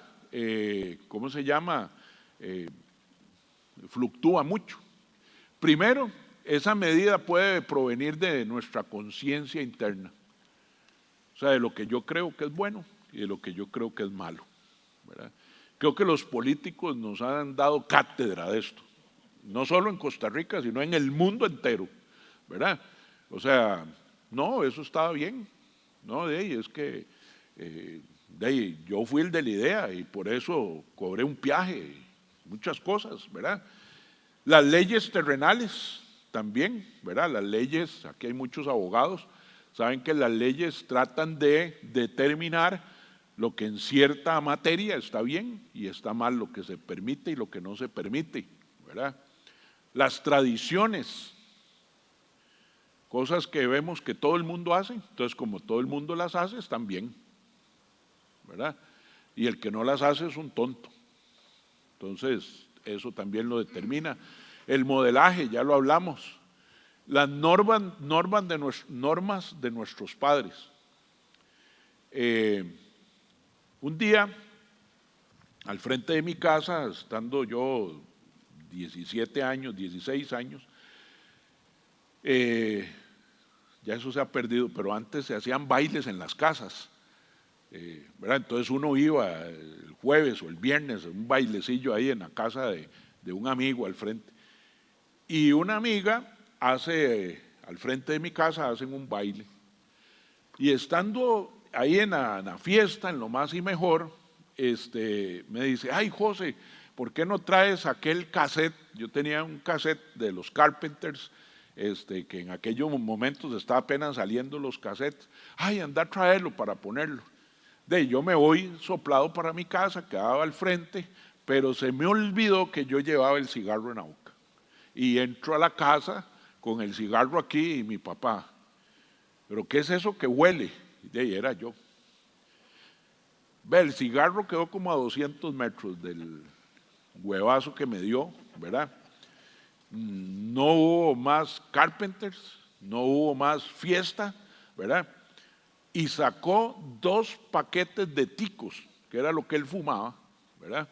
¿cómo se llama? Fluctúa mucho. Primero, esa medida puede provenir de nuestra conciencia interna, o sea, de lo que yo creo que es bueno y de lo que yo creo que es malo, ¿verdad? Creo que los políticos nos han dado cátedra de esto, no solo en Costa Rica, sino en el mundo entero, ¿verdad? O sea, no, eso estaba bien, no, es que yo fui el de la idea y por eso cobré un peaje, muchas cosas, ¿verdad? Las leyes terrenales también, ¿verdad? Las leyes, aquí hay muchos abogados, saben que las leyes tratan de determinar lo que en cierta materia está bien y está mal, lo que se permite y lo que no se permite, ¿verdad? Las tradiciones, cosas que vemos que todo el mundo hace, entonces como todo el mundo las hace, están bien, ¿verdad? Y el que no las hace es un tonto. Entonces, eso también lo determina. El modelaje, ya lo hablamos. Las normas de nuestros padres. Un día, al frente de mi casa, estando yo 17 años, 16 años, ya eso se ha perdido, pero antes se hacían bailes en las casas, ¿verdad? Entonces uno iba el jueves o el viernes a un bailecillo ahí en la casa de un amigo al frente. Y una amiga hace, al frente de mi casa, hacen un baile. Y estando ahí en la fiesta, en lo más y mejor, me dice, ay José, ¿por qué no traes aquel cassette? Yo tenía un cassette de los Carpenters, que en aquellos momentos estaba apenas saliendo los cassettes. Ay, anda a traerlo para ponerlo. Yo me voy soplado para mi casa, quedaba al frente, pero se me olvidó que yo llevaba el cigarro en la boca. Y entro a la casa con el cigarro aquí y mi papá. ¿Pero qué es eso que huele? Y ahí era yo. Ve, el cigarro quedó como a 200 metros del huevazo que me dio, ¿verdad? No hubo más Carpenters, no hubo más fiesta, ¿verdad? Y sacó 2 paquetes de ticos, que era lo que él fumaba, ¿verdad?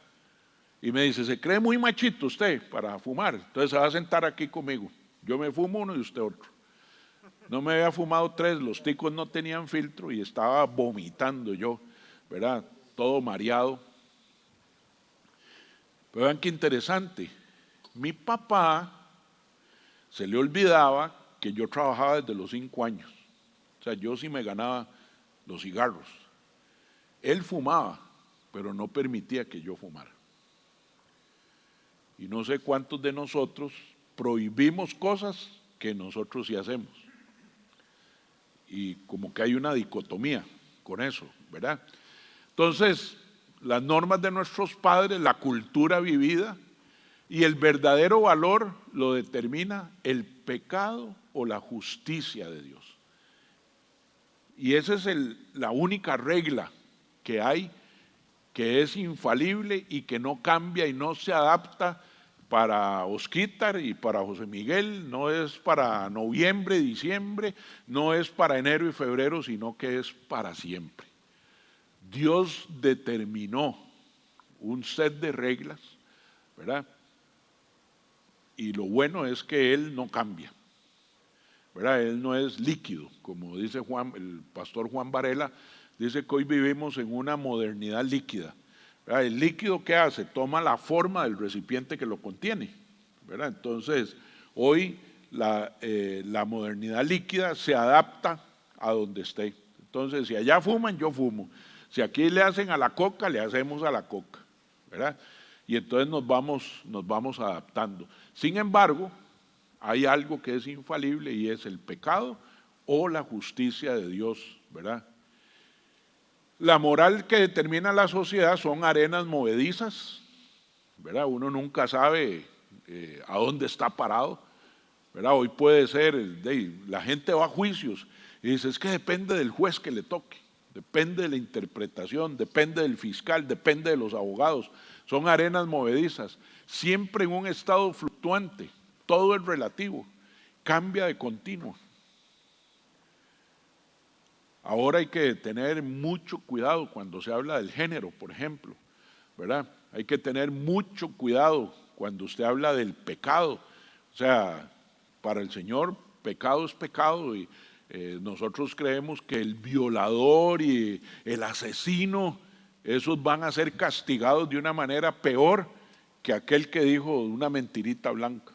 Y me dice, ¿se cree muy machito usted para fumar? Entonces se va a sentar aquí conmigo. Yo me fumo uno y usted otro. No me había fumado 3, los ticos no tenían filtro y estaba vomitando yo, ¿verdad? Todo mareado. Pero vean qué interesante. Mi papá se le olvidaba que yo trabajaba desde los 5 años. O sea, yo sí me ganaba los cigarros. Él fumaba, pero no permitía que yo fumara. Y no sé cuántos de nosotros prohibimos cosas que nosotros sí hacemos. Y como que hay una dicotomía con eso, ¿verdad? Entonces, las normas de nuestros padres, la cultura vivida y el verdadero valor lo determina el pecado o la justicia de Dios. Y esa es la única regla que hay, que es infalible y que no cambia y no se adapta para Osquitar y para José Miguel, no es para noviembre, diciembre, no es para enero y febrero, sino que es para siempre. Dios determinó un set de reglas, ¿verdad? Y lo bueno es que Él no cambia, ¿verdad? Él no es líquido, como dice el pastor Juan Varela, dice que hoy vivimos en una modernidad líquida. ¿Verdad? El líquido, ¿qué hace? Toma la forma del recipiente que lo contiene, ¿verdad? Entonces, hoy la modernidad líquida se adapta a donde esté. Entonces, si allá fuman, yo fumo. Si aquí le hacen a la coca, le hacemos a la coca, ¿verdad? Y entonces nos vamos adaptando. Sin embargo, hay algo que es infalible y es el pecado o la justicia de Dios, ¿verdad? La moral que determina la sociedad son arenas movedizas, ¿verdad? Uno nunca sabe a dónde está parado, ¿verdad? Hoy puede ser, la gente va a juicios y dice, es que depende del juez que le toque, depende de la interpretación, depende del fiscal, depende de los abogados, son arenas movedizas, siempre en un estado fluctuante, todo es relativo, cambia de continuo. Ahora hay que tener mucho cuidado cuando se habla del género, por ejemplo, ¿verdad? Hay que tener mucho cuidado cuando usted habla del pecado. O sea, para el Señor, pecado es pecado y nosotros creemos que el violador y el asesino, esos van a ser castigados de una manera peor que aquel que dijo una mentirita blanca.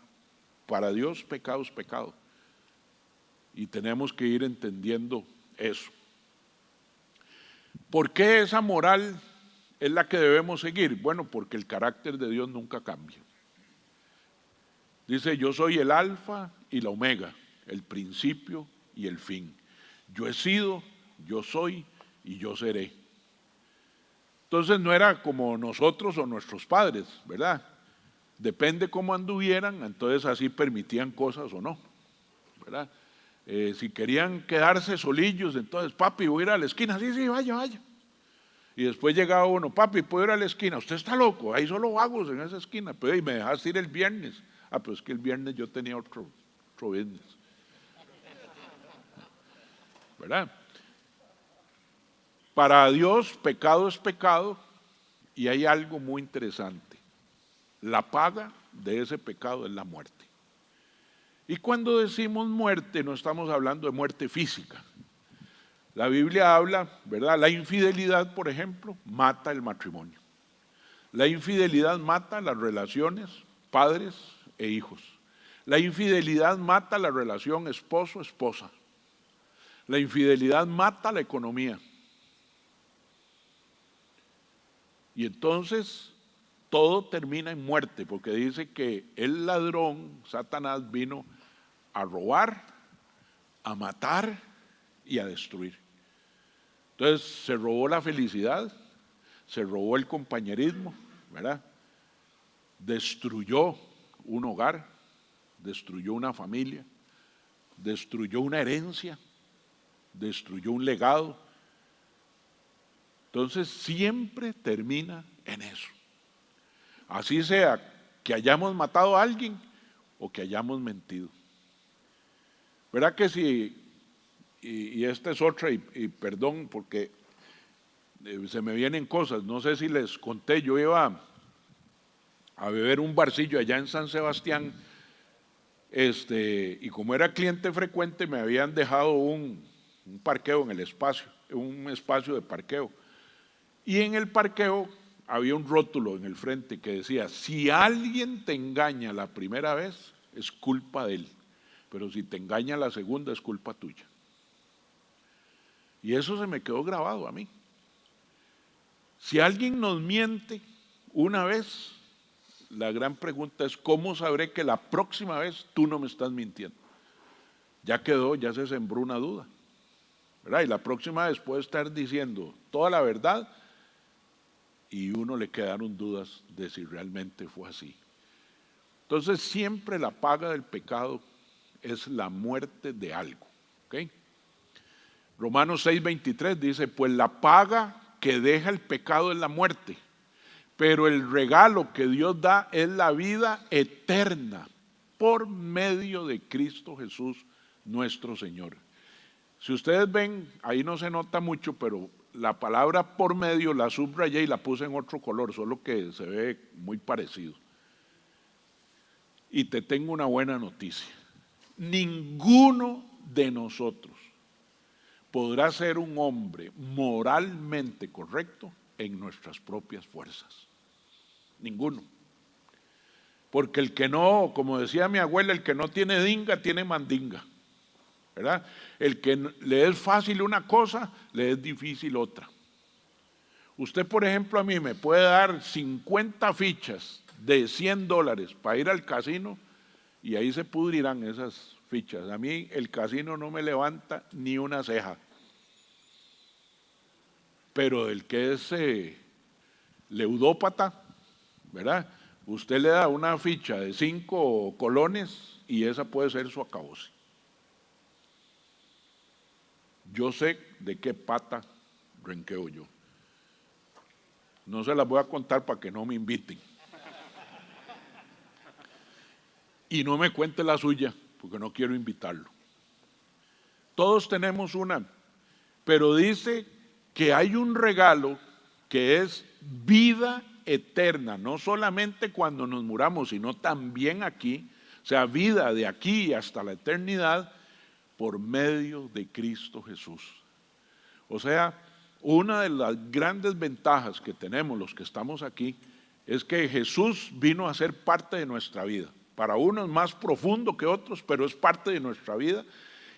Para Dios, pecado es pecado. Y tenemos que ir entendiendo eso. ¿Por qué esa moral es la que debemos seguir? Bueno, porque el carácter de Dios nunca cambia. Dice, yo soy el alfa y la omega, el principio y el fin. Yo he sido, yo soy y yo seré. Entonces no era como nosotros o nuestros padres, ¿verdad? Depende cómo anduvieran, entonces así permitían cosas o no, ¿verdad? Si querían quedarse solillos, entonces, papi, voy a ir a la esquina. Sí, vaya, vaya. Y después llegaba uno, papi, ¿puedo ir a la esquina? Usted está loco, ahí solo vagos en esa esquina. Pero y me dejaste ir el viernes. Pues es que el viernes yo tenía otro business. ¿Verdad? Para Dios, pecado es pecado y hay algo muy interesante. La paga de ese pecado es la muerte. Y cuando decimos muerte, no estamos hablando de muerte física. La Biblia habla, ¿verdad? La infidelidad, por ejemplo, mata el matrimonio. La infidelidad mata las relaciones padres e hijos. La infidelidad mata la relación esposo-esposa. La infidelidad mata la economía. Y entonces todo termina en muerte, porque dice que el ladrón, Satanás, vino a robar, a matar y a destruir. Entonces se robó la felicidad, se robó el compañerismo, ¿verdad? Destruyó un hogar, destruyó una familia, destruyó una herencia, destruyó un legado. Entonces siempre termina en eso. Así sea que hayamos matado a alguien o que hayamos mentido. ¿Verdad que sí? Y esta es otra, y perdón porque se me vienen cosas, no sé si les conté, yo iba a beber un barcillo allá en San Sebastián, y como era cliente frecuente me habían dejado un parqueo en el espacio, un espacio de parqueo, y en el parqueo había un rótulo en el frente que decía, si alguien te engaña la primera vez, es culpa de él, pero si te engaña la segunda, es culpa tuya. Y eso se me quedó grabado a mí. Si alguien nos miente una vez, la gran pregunta es, ¿cómo sabré que la próxima vez tú no me estás mintiendo? Ya quedó, ya se sembró una duda, ¿verdad? Y la próxima vez puede estar diciendo toda la verdad y uno le quedaron dudas de si realmente fue así. Entonces siempre la paga del pecado es la muerte de algo, ¿ok? Romanos 6:23 dice, pues la paga que deja el pecado es la muerte, pero el regalo que Dios da es la vida eterna por medio de Cristo Jesús nuestro Señor. Si ustedes ven, ahí no se nota mucho, pero la palabra por medio la subrayé y la puse en otro color, solo que se ve muy parecido. Y te tengo una buena noticia. Ninguno de nosotros podrá ser un hombre moralmente correcto en nuestras propias fuerzas. Ninguno. Porque el que no, como decía mi abuela, el que no tiene dinga, tiene mandinga, ¿verdad? El que le es fácil una cosa, le es difícil otra. Usted, por ejemplo, a mí me puede dar 50 fichas de $100 para ir al casino y ahí se pudrirán esas fichas. A mí el casino no me levanta ni una ceja. Pero el que es leudópata, ¿verdad? Usted le da una ficha de 5 colones y esa puede ser su acabose. Yo sé de qué pata renqueo yo. No se las voy a contar para que no me inviten. Y no me cuente la suya, porque no quiero invitarlo. Todos tenemos una, pero dice que hay un regalo que es vida eterna, no solamente cuando nos muramos, sino también aquí, o sea, vida de aquí hasta la eternidad por medio de Cristo Jesús. O sea, una de las grandes ventajas que tenemos los que estamos aquí es que Jesús vino a ser parte de nuestra vida. Para unos más profundo que otros, pero es parte de nuestra vida.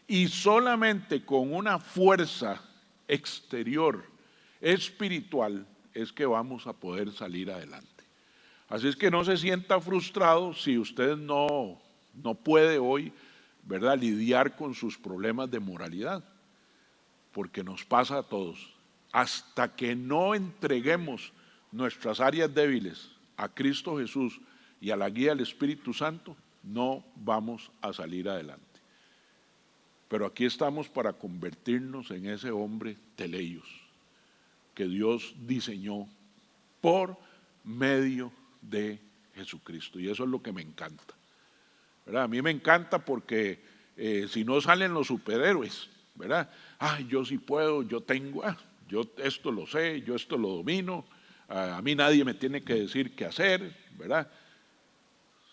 Y solamente con una fuerza exterior, espiritual, es que vamos a poder salir adelante. Así es que no se sienta frustrado si usted no puede hoy, ¿verdad?, lidiar con sus problemas de moralidad, porque nos pasa a todos. Hasta que no entreguemos nuestras áreas débiles a Cristo Jesús y a la guía del Espíritu Santo, no vamos a salir adelante. Pero aquí estamos para convertirnos en ese hombre teleios que Dios diseñó por medio de Jesucristo. Y eso es lo que me encanta, ¿verdad? A mí me encanta porque si no salen los superhéroes, ¿verdad? Yo sí puedo, yo tengo, yo esto lo sé, yo esto lo domino, a mí nadie me tiene que decir qué hacer, ¿verdad?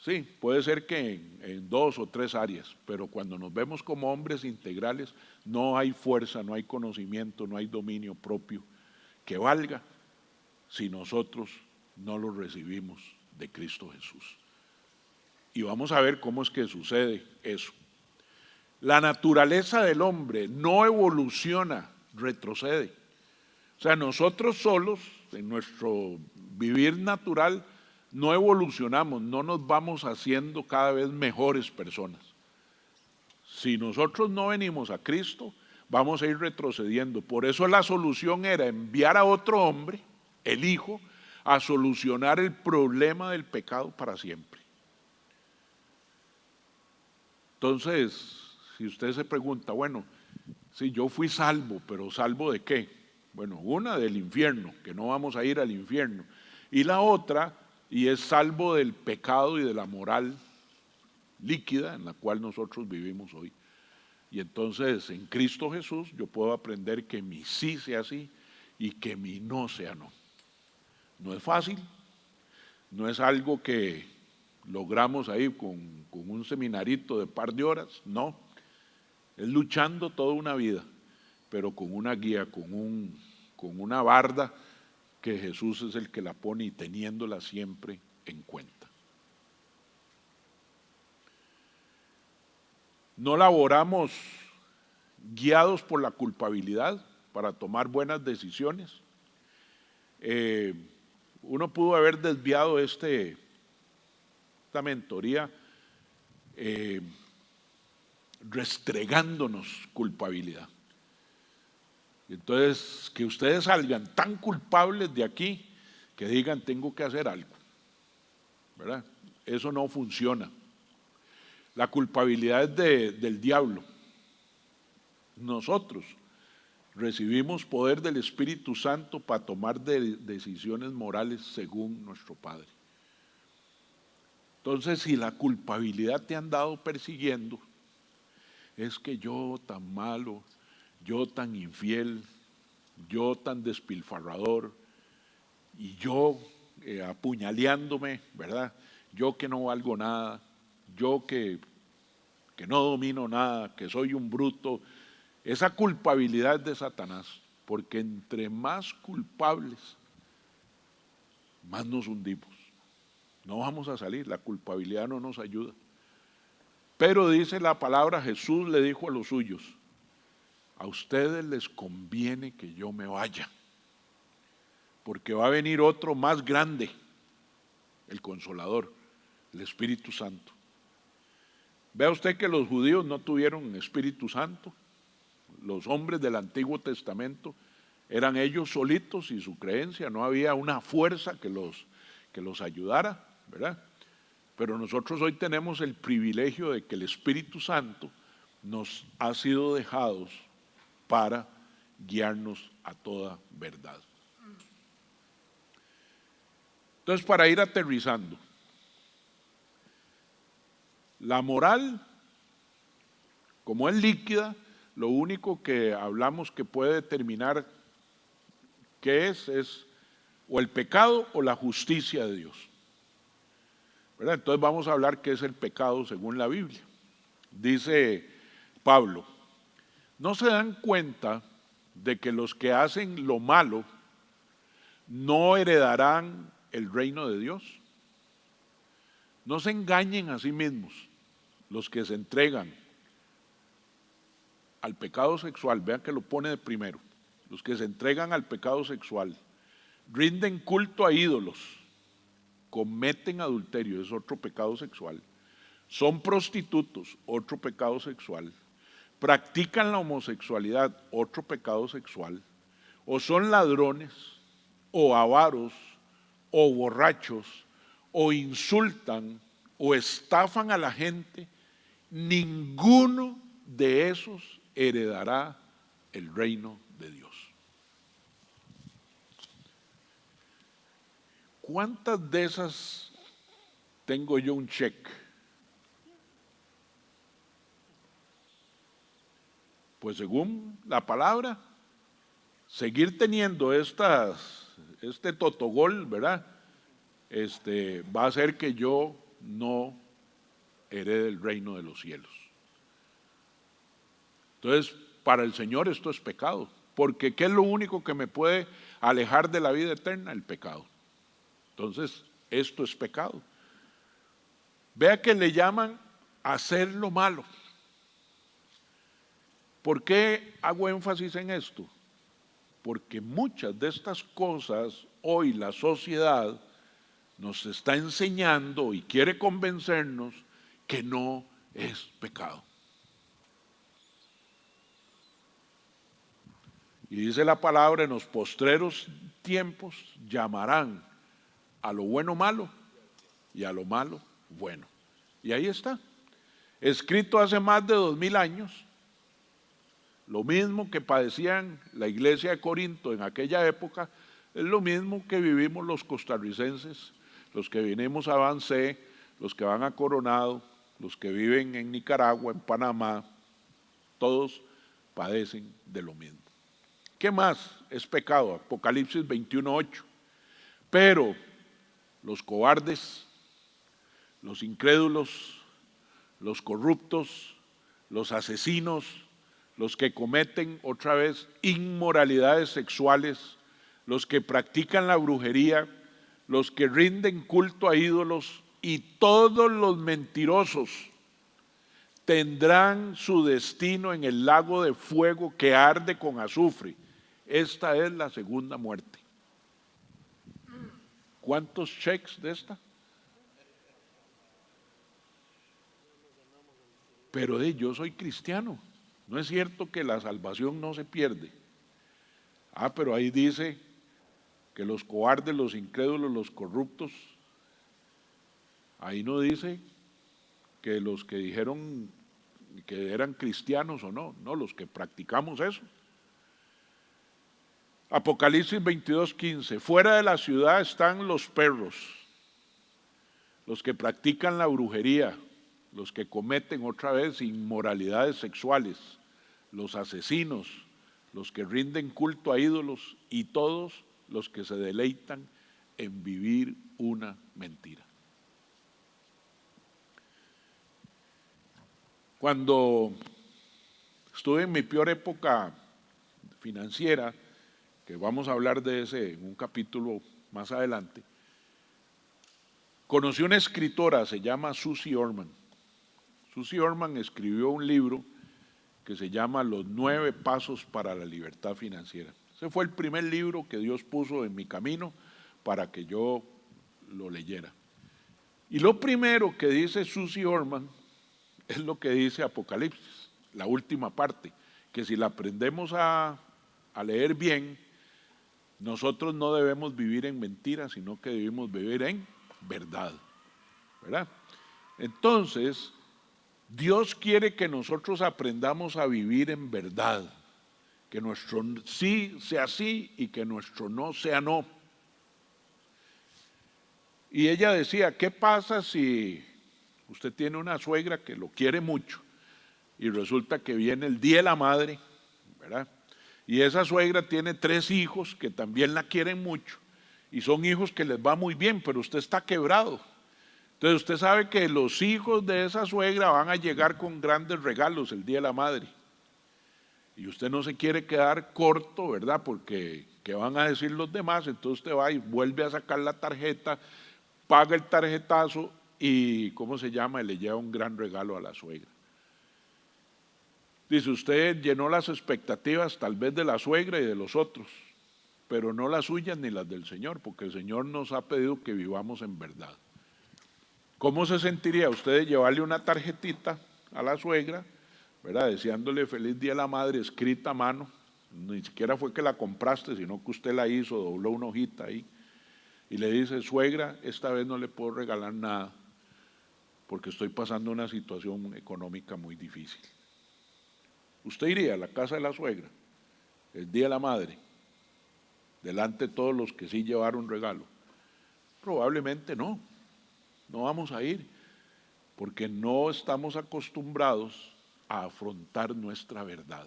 Sí, puede ser que en 2 o 3 áreas, pero cuando nos vemos como hombres integrales, no hay fuerza, no hay conocimiento, no hay dominio propio que valga si nosotros no lo recibimos de Cristo Jesús. Y vamos a ver cómo es que sucede eso. La naturaleza del hombre no evoluciona, retrocede. O sea, nosotros solos, en nuestro vivir natural, no evolucionamos, no nos vamos haciendo cada vez mejores personas. Si nosotros no venimos a Cristo, vamos a ir retrocediendo. Por eso la solución era enviar a otro hombre, el Hijo, a solucionar el problema del pecado para siempre. Entonces, si usted se pregunta, bueno, si yo fui salvo, pero ¿salvo de qué? Bueno, una del infierno, que no vamos a ir al infierno. Y la otra, y es salvo del pecado y de la moral líquida en la cual nosotros vivimos hoy. Y entonces en Cristo Jesús yo puedo aprender que mi sí sea sí y que mi no sea no. No es fácil, no es algo que logramos ahí con un seminarito de par de horas, no. Es luchando toda una vida, pero con una guía, con una barda que Jesús es el que la pone y teniéndola siempre en cuenta. No laboramos guiados por la culpabilidad para tomar buenas decisiones. Uno pudo haber desviado esta mentoría restregándonos culpabilidad. Entonces, que ustedes salgan tan culpables de aquí que digan tengo que hacer algo, ¿verdad? Eso no funciona. La culpabilidad es del diablo. Nosotros recibimos poder del Espíritu Santo para tomar decisiones morales según nuestro Padre. Entonces, si la culpabilidad te han dado persiguiendo, es que yo tan malo, yo tan infiel, yo tan despilfarrador, y yo apuñaleándome, ¿verdad? Yo que no valgo nada, yo que no domino nada, que soy un bruto. Esa culpabilidad es de Satanás, porque entre más culpables, más nos hundimos. No vamos a salir, la culpabilidad no nos ayuda. Pero dice la palabra, Jesús le dijo a los suyos, a ustedes les conviene que yo me vaya, porque va a venir otro más grande, el Consolador, el Espíritu Santo. Vea usted que los judíos no tuvieron Espíritu Santo. Los hombres del Antiguo Testamento eran ellos solitos y su creencia, no había una fuerza que los ayudara, ¿verdad? Pero nosotros hoy tenemos el privilegio de que el Espíritu Santo nos ha sido dejados para guiarnos a toda verdad. Entonces, para ir aterrizando, la moral, como es líquida, lo único que hablamos que puede determinar qué es o el pecado o la justicia de Dios, ¿verdad? Entonces vamos a hablar qué es el pecado según la Biblia. Dice Pablo, ¿no se dan cuenta de que los que hacen lo malo no heredarán el reino de Dios? No se engañen a sí mismos los que se entregan al pecado sexual. Vean que lo pone de primero. Los que se entregan al pecado sexual, rinden culto a ídolos, cometen adulterio, es otro pecado sexual, son prostitutos, otro pecado sexual, practican la homosexualidad, otro pecado sexual, o son ladrones, o avaros, o borrachos, o insultan, o estafan a la gente, ninguno de esos heredará el reino de Dios. ¿Cuántas de esas tengo yo un check? Pues según la palabra, seguir teniendo este totogol, ¿verdad? Va a hacer que yo no herede el reino de los cielos. Entonces, para el Señor esto es pecado, porque ¿qué es lo único que me puede alejar de la vida eterna? El pecado. Entonces, esto es pecado. Vea que le llaman hacer lo malo. ¿Por qué hago énfasis en esto? Porque muchas de estas cosas hoy la sociedad nos está enseñando y quiere convencernos que no es pecado. Y dice la palabra, en los postreros tiempos llamarán a lo bueno malo y a lo malo bueno. Y ahí está, escrito hace más de 2000 años, lo mismo que padecían la iglesia de Corinto en aquella época, es lo mismo que vivimos los costarricenses, los que vinimos a Avancé, los que van a Coronado, los que viven en Nicaragua, en Panamá, todos padecen de lo mismo. ¿Qué más es pecado? Apocalipsis 21:8. Pero los cobardes, los incrédulos, los corruptos, los asesinos, los que cometen otra vez inmoralidades sexuales, los que practican la brujería, los que rinden culto a ídolos y todos los mentirosos tendrán su destino en el lago de fuego que arde con azufre. Esta es la segunda muerte. ¿Cuántos cheques de esta? Pero yo soy cristiano. No es cierto que la salvación no se pierde. Pero ahí dice que los cobardes, los incrédulos, los corruptos, ahí no dice que los que dijeron que eran cristianos o no, no, los que practicamos eso. Apocalipsis 22:15, fuera de la ciudad están los perros, los que practican la brujería, los que cometen otra vez inmoralidades sexuales, los asesinos, los que rinden culto a ídolos y todos los que se deleitan en vivir una mentira. Cuando estuve en mi peor época financiera, que vamos a hablar de ese en un capítulo más adelante, conocí una escritora, se llama Susie Orman. Susie Orman escribió un libro que se llama Los 9 pasos para la libertad financiera. Ese fue el primer libro que Dios puso en mi camino para que yo lo leyera. Y lo primero que dice Susie Orman es lo que dice Apocalipsis, la última parte, que si la aprendemos a leer bien, nosotros no debemos vivir en mentiras, sino que debemos vivir en verdad, ¿verdad? Entonces, Dios quiere que nosotros aprendamos a vivir en verdad, que nuestro sí sea sí y que nuestro no sea no. Y ella decía, ¿qué pasa si usted tiene una suegra que lo quiere mucho y resulta que viene el Día de la Madre, ¿verdad? Y esa suegra tiene 3 hijos que también la quieren mucho y son hijos que les va muy bien, pero usted está quebrado. Entonces usted sabe que los hijos de esa suegra van a llegar con grandes regalos el Día de la Madre. Y usted no se quiere quedar corto, ¿verdad? Porque ¿qué van a decir los demás? Entonces usted va y vuelve a sacar la tarjeta, paga el tarjetazo y, ¿cómo se llama? Y le lleva un gran regalo a la suegra. Dice, usted llenó las expectativas tal vez de la suegra y de los otros, pero no las suyas ni las del Señor, porque el Señor nos ha pedido que vivamos en verdad. ¿Cómo se sentiría usted de llevarle una tarjetita a la suegra, ¿verdad? Deseándole feliz Día de la Madre, escrita a mano? Ni siquiera fue que la compraste, sino que usted la hizo, dobló una hojita ahí, y le dice, suegra, esta vez no le puedo regalar nada, porque estoy pasando una situación económica muy difícil. ¿Usted iría a la casa de la suegra el Día de la Madre, delante de todos los que sí llevaron regalo? Probablemente no. No vamos a ir, porque no estamos acostumbrados a afrontar nuestra verdad.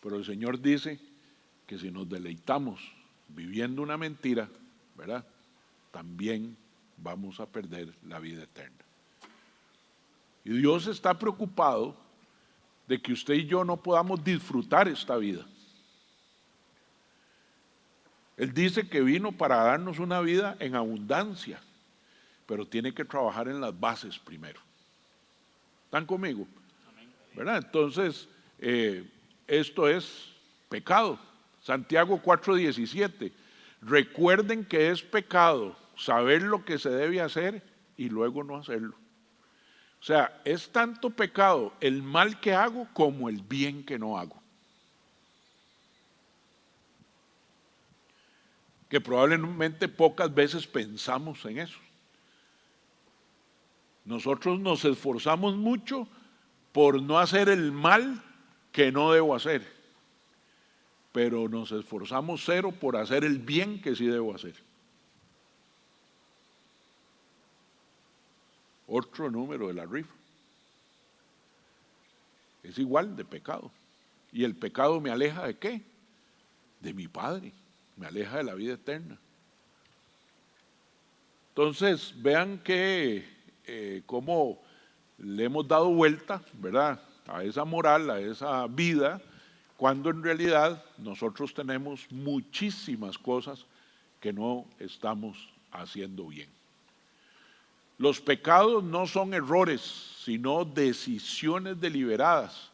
Pero el Señor dice que si nos deleitamos viviendo una mentira, ¿verdad? También vamos a perder la vida eterna. Y Dios está preocupado de que usted y yo no podamos disfrutar esta vida. Él dice que vino para darnos una vida en abundancia, pero tiene que trabajar en las bases primero. ¿Están conmigo? ¿Verdad? Entonces, esto es pecado. Santiago 4:17. Recuerden que es pecado saber lo que se debe hacer y luego no hacerlo. O sea, es tanto pecado el mal que hago como el bien que no hago. Que probablemente pocas veces pensamos en eso. Nosotros nos esforzamos mucho por no hacer el mal que no debo hacer, pero nos esforzamos cero por hacer el bien que sí debo hacer. Otro número de la rifa. Es igual de pecado. ¿Y el pecado me aleja de qué? De mi Padre, me aleja de la vida eterna. Entonces, vean que cómo le hemos dado vuelta, ¿verdad?, a esa moral, a esa vida, cuando en realidad nosotros tenemos muchísimas cosas que no estamos haciendo bien. Los pecados no son errores, sino decisiones deliberadas.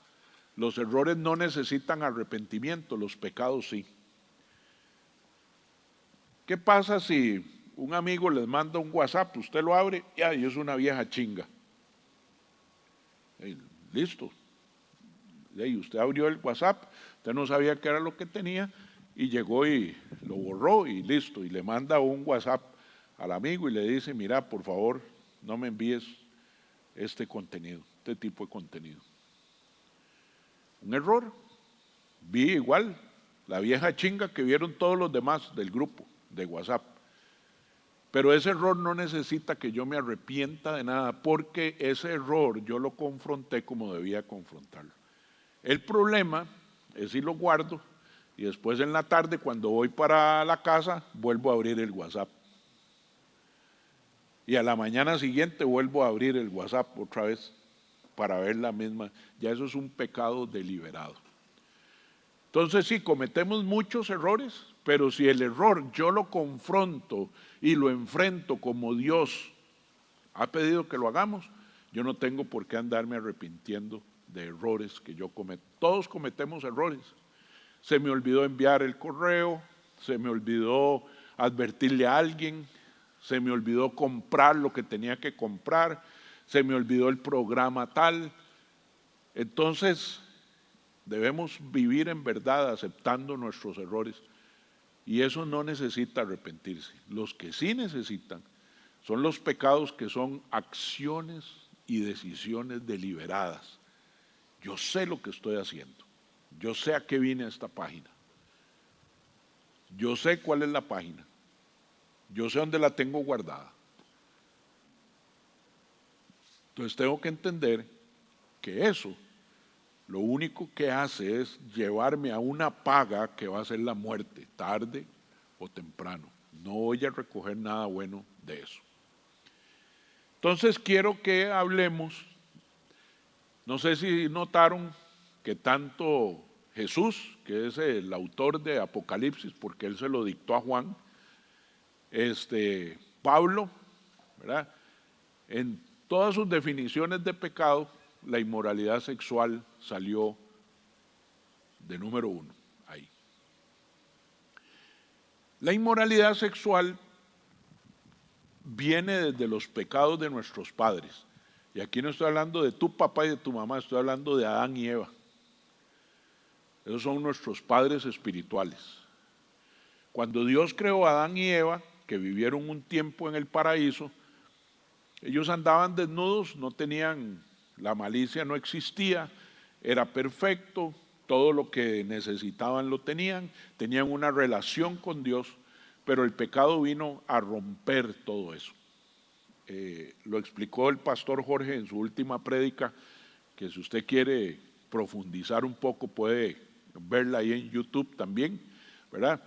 Los errores no necesitan arrepentimiento, los pecados sí. ¿Qué pasa si un amigo les manda un WhatsApp, usted lo abre y es una vieja chinga? Listo. Y usted abrió el WhatsApp, usted no sabía qué era lo que tenía y llegó y lo borró y listo. Y le manda un WhatsApp al amigo y le dice, mira, por favor, no me envíes este contenido, este tipo de contenido. Un error. Vi igual la vieja chinga que vieron todos los demás del grupo de WhatsApp. Pero ese error no necesita que yo me arrepienta de nada, porque ese error yo lo confronté como debía confrontarlo. El problema es si lo guardo y después en la tarde, cuando voy para la casa, vuelvo a abrir el WhatsApp. Y a la mañana siguiente vuelvo a abrir el WhatsApp otra vez para ver la misma. Ya eso es un pecado deliberado. Entonces sí, cometemos muchos errores, pero si el error yo lo confronto y lo enfrento como Dios ha pedido que lo hagamos, yo no tengo por qué andarme arrepintiendo de errores que yo cometo. Todos cometemos errores. Se me olvidó enviar el correo, se me olvidó advertirle a alguien, se me olvidó comprar lo que tenía que comprar, se me olvidó el programa tal. Entonces, debemos vivir en verdad aceptando nuestros errores y eso no necesita arrepentirse. Los que sí necesitan son los pecados que son acciones y decisiones deliberadas. Yo sé lo que estoy haciendo, yo sé a qué vine a esta página, yo sé cuál es la página, yo sé dónde la tengo guardada. Entonces tengo que entender que eso lo único que hace es llevarme a una paga que va a ser la muerte, tarde o temprano. No voy a recoger nada bueno de eso. Entonces quiero que hablemos, no sé si notaron que tanto Jesús, que es el autor de Apocalipsis, porque él se lo dictó a Juan, Pablo, ¿verdad? En todas sus definiciones de pecado, la inmoralidad sexual salió de número 1 ahí. La inmoralidad sexual viene desde los pecados de nuestros padres. Y aquí no estoy hablando de tu papá y de tu mamá, estoy hablando de Adán y Eva. Esos son nuestros padres espirituales. Cuando Dios creó a Adán y Eva, que vivieron un tiempo en el paraíso, ellos andaban desnudos, no tenían, la malicia no existía, era perfecto, todo lo que necesitaban lo tenían una relación con Dios, pero el pecado vino a romper todo eso. Lo explicó el pastor Jorge en su última prédica, que si usted quiere profundizar un poco puede verla ahí en YouTube también, ¿verdad?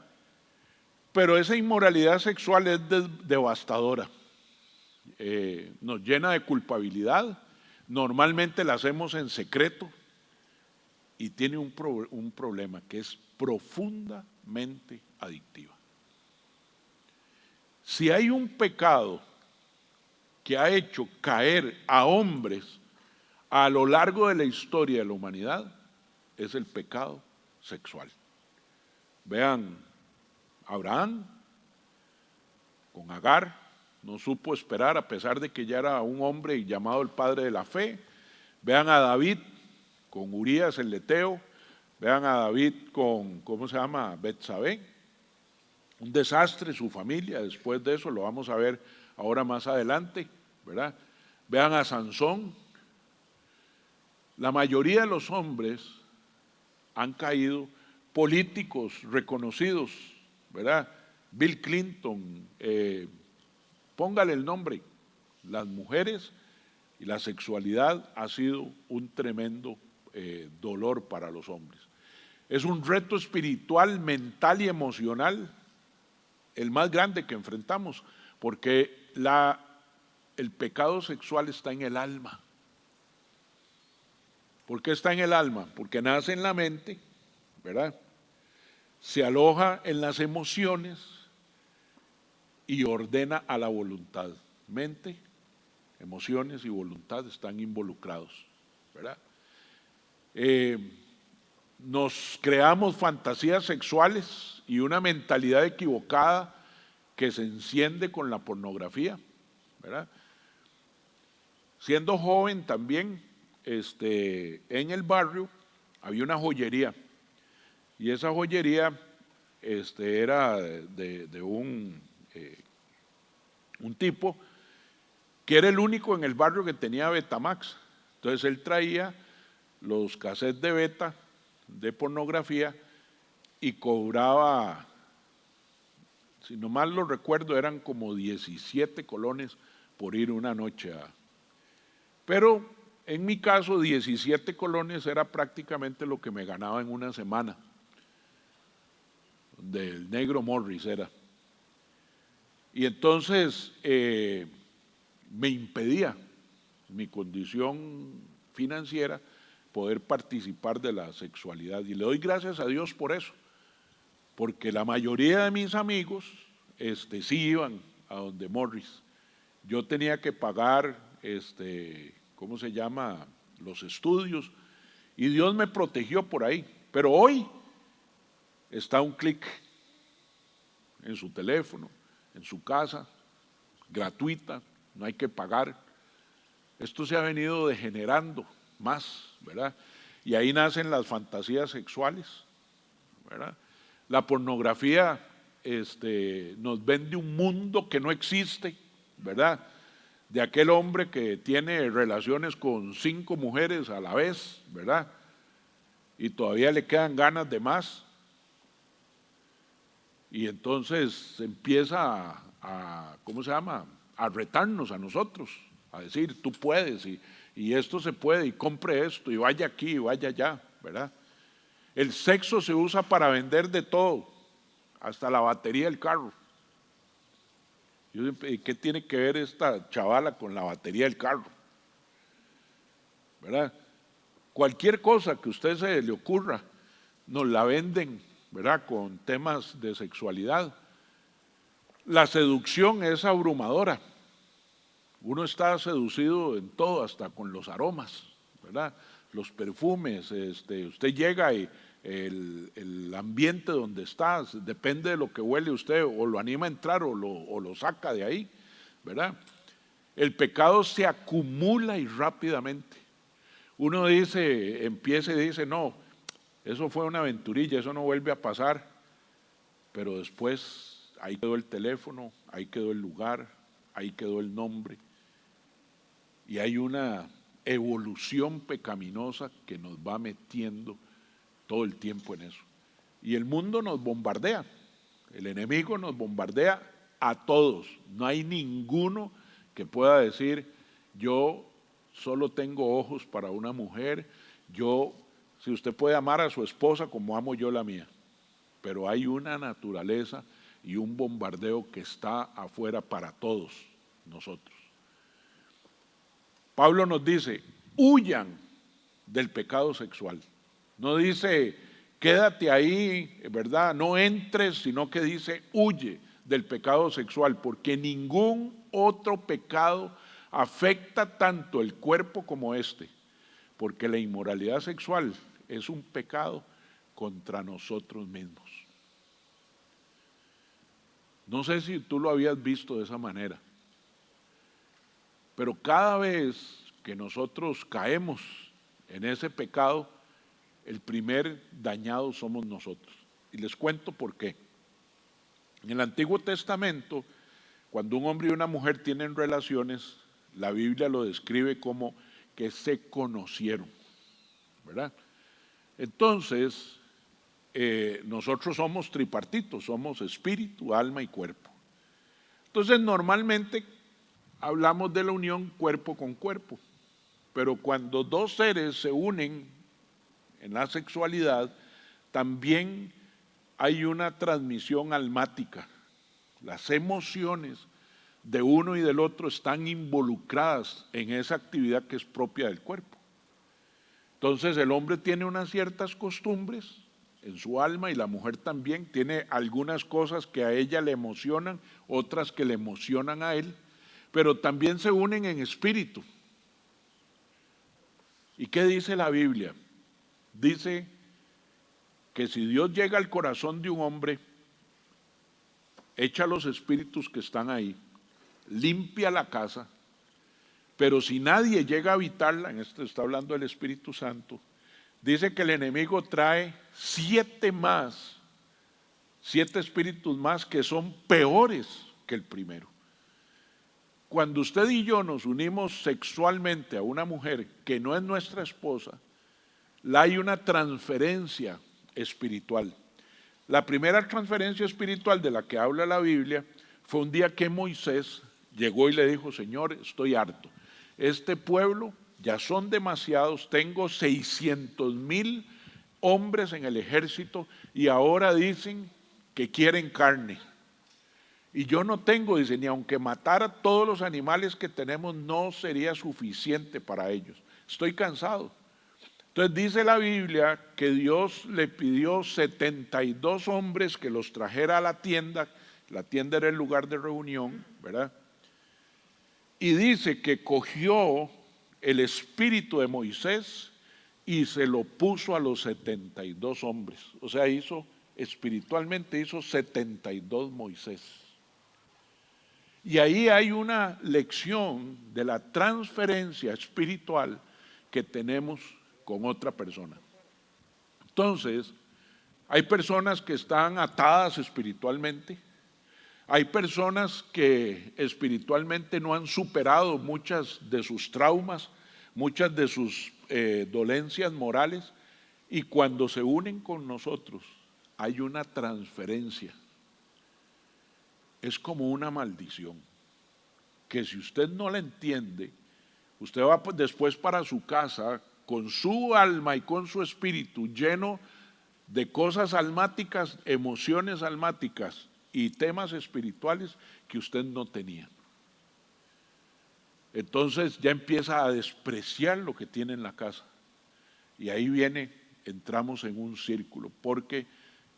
Pero esa inmoralidad sexual es devastadora. Nos llena de culpabilidad, normalmente la hacemos en secreto y tiene un problema que es profundamente adictiva. Si hay un pecado que ha hecho caer a hombres a lo largo de la historia de la humanidad, es el pecado sexual. Vean, Abraham con Agar, no supo esperar a pesar de que ya era un hombre llamado el padre de la fe. Vean a David con Urías el leteo, vean a David con, ¿cómo se llama?, Betsabé. Un desastre su familia, después de eso lo vamos a ver ahora más adelante, ¿verdad? Vean a Sansón. La mayoría de los hombres han caído, políticos reconocidos, ¿verdad? Bill Clinton, póngale el nombre. Las mujeres y la sexualidad ha sido un tremendo dolor para los hombres. Es un reto espiritual, mental y emocional el más grande que enfrentamos, porque el pecado sexual está en el alma. ¿Por qué está en el alma? Porque nace en la mente ¿verdad? Se aloja en las emociones y ordena a la voluntad. Mente, emociones y voluntad están involucrados, ¿verdad? Nos creamos fantasías sexuales y una mentalidad equivocada que se enciende con la pornografía, ¿verdad? Siendo joven también, en el barrio había una joyería y esa joyería era de un tipo que era el único en el barrio que tenía Betamax. Entonces él traía los cassettes de beta de pornografía y cobraba, si no mal lo recuerdo, eran como 17 colones por ir una noche a... Pero en mi caso 17 colones era prácticamente lo que me ganaba en una semana. Del negro Morris era. Y entonces me impedía mi condición financiera poder participar de la sexualidad. Y le doy gracias a Dios por eso, porque la mayoría de mis amigos sí iban a donde Morris. Yo tenía que pagar, ¿cómo se llama?, los estudios, y Dios me protegió por ahí. Pero hoy está a un clic en su teléfono, en su casa, gratuita, no hay que pagar. Esto se ha venido degenerando más, ¿verdad? Y ahí nacen las fantasías sexuales, ¿verdad? La pornografía nos vende un mundo que no existe, ¿verdad? De aquel hombre que tiene relaciones con 5 mujeres a la vez, ¿verdad? Y todavía le quedan ganas de más. Y entonces se empieza ¿cómo se llama?, a retarnos a nosotros, a decir, tú puedes, y esto se puede, y compre esto, y vaya aquí, y vaya allá, ¿verdad? El sexo se usa para vender de todo, hasta la batería del carro. ¿Y qué tiene que ver esta chavala con la batería del carro? ¿Verdad? Cualquier cosa que a usted se le ocurra, nos la venden, ¿verdad?, con temas de sexualidad. La seducción es abrumadora. Uno está seducido en todo, hasta con los aromas, ¿verdad? Los perfumes, usted llega y el ambiente donde está, depende de lo que huele usted, o lo anima a entrar o lo saca de ahí, ¿verdad? El pecado se acumula y rápidamente. Uno dice, empieza y dice, no, eso fue una aventurilla, eso no vuelve a pasar, pero después ahí quedó el teléfono, ahí quedó el lugar, ahí quedó el nombre, y hay una evolución pecaminosa que nos va metiendo todo el tiempo en eso. Y el mundo nos bombardea, el enemigo nos bombardea a todos. No hay ninguno que pueda decir, yo solo tengo ojos para una mujer, si usted puede amar a su esposa como amo yo la mía, pero hay una naturaleza y un bombardeo que está afuera para todos nosotros. Pablo nos dice, huyan del pecado sexual. No dice, quédate ahí, ¿verdad? No entres, sino que dice, huye del pecado sexual, porque ningún otro pecado afecta tanto el cuerpo como porque la inmoralidad sexual es un pecado contra nosotros mismos. No sé si tú lo habías visto de esa manera, pero cada vez que nosotros caemos en ese pecado, el primer dañado somos nosotros. Y les cuento por qué. En el Antiguo Testamento, cuando un hombre y una mujer tienen relaciones, la Biblia lo describe como que se conocieron, ¿verdad? Entonces, nosotros somos tripartitos, somos espíritu, alma y cuerpo. Entonces, normalmente hablamos de la unión cuerpo con cuerpo, pero cuando dos seres se unen en la sexualidad, también hay una transmisión almática. Las emociones de uno y del otro están involucradas en esa actividad que es propia del cuerpo. Entonces el hombre tiene unas ciertas costumbres en su alma, y la mujer también tiene algunas cosas que a ella le emocionan, otras que le emocionan a él, pero también se unen en espíritu. ¿Y qué dice la Biblia? Dice que si Dios llega al corazón de un hombre, echa los espíritus que están ahí, limpia la casa, pero si nadie llega a habitarla, en esto está hablando el Espíritu Santo, dice que el enemigo trae 7 espíritus más que son peores que el primero. Cuando usted y yo nos unimos sexualmente a una mujer que no es nuestra esposa, hay una transferencia espiritual. La primera transferencia espiritual de la que habla la Biblia fue un día que Moisés llegó y le dijo: Señor, estoy harto. Este pueblo ya son demasiados, tengo 600,000 hombres en el ejército y ahora dicen que quieren carne. Y yo no tengo, dice, ni aunque matara todos los animales que tenemos, no sería suficiente para ellos. Estoy cansado. Entonces dice la Biblia que Dios le pidió 72 hombres que los trajera a la tienda era el lugar de reunión, ¿verdad? Y dice que cogió el espíritu de Moisés y se lo puso a los 72 hombres. O sea, espiritualmente hizo 72 Moisés. Y ahí hay una lección de la transferencia espiritual que tenemos con otra persona. Entonces, hay personas que están atadas espiritualmente, hay personas que espiritualmente no han superado muchas de sus traumas, muchas de sus dolencias morales, y cuando se unen con nosotros hay una transferencia. Es como una maldición, que si usted no la entiende, usted va después para su casa con su alma y con su espíritu lleno de cosas almáticas, emociones almáticas y temas espirituales que usted no tenía. Entonces ya empieza a despreciar lo que tiene en la casa. Y ahí entramos en un círculo, porque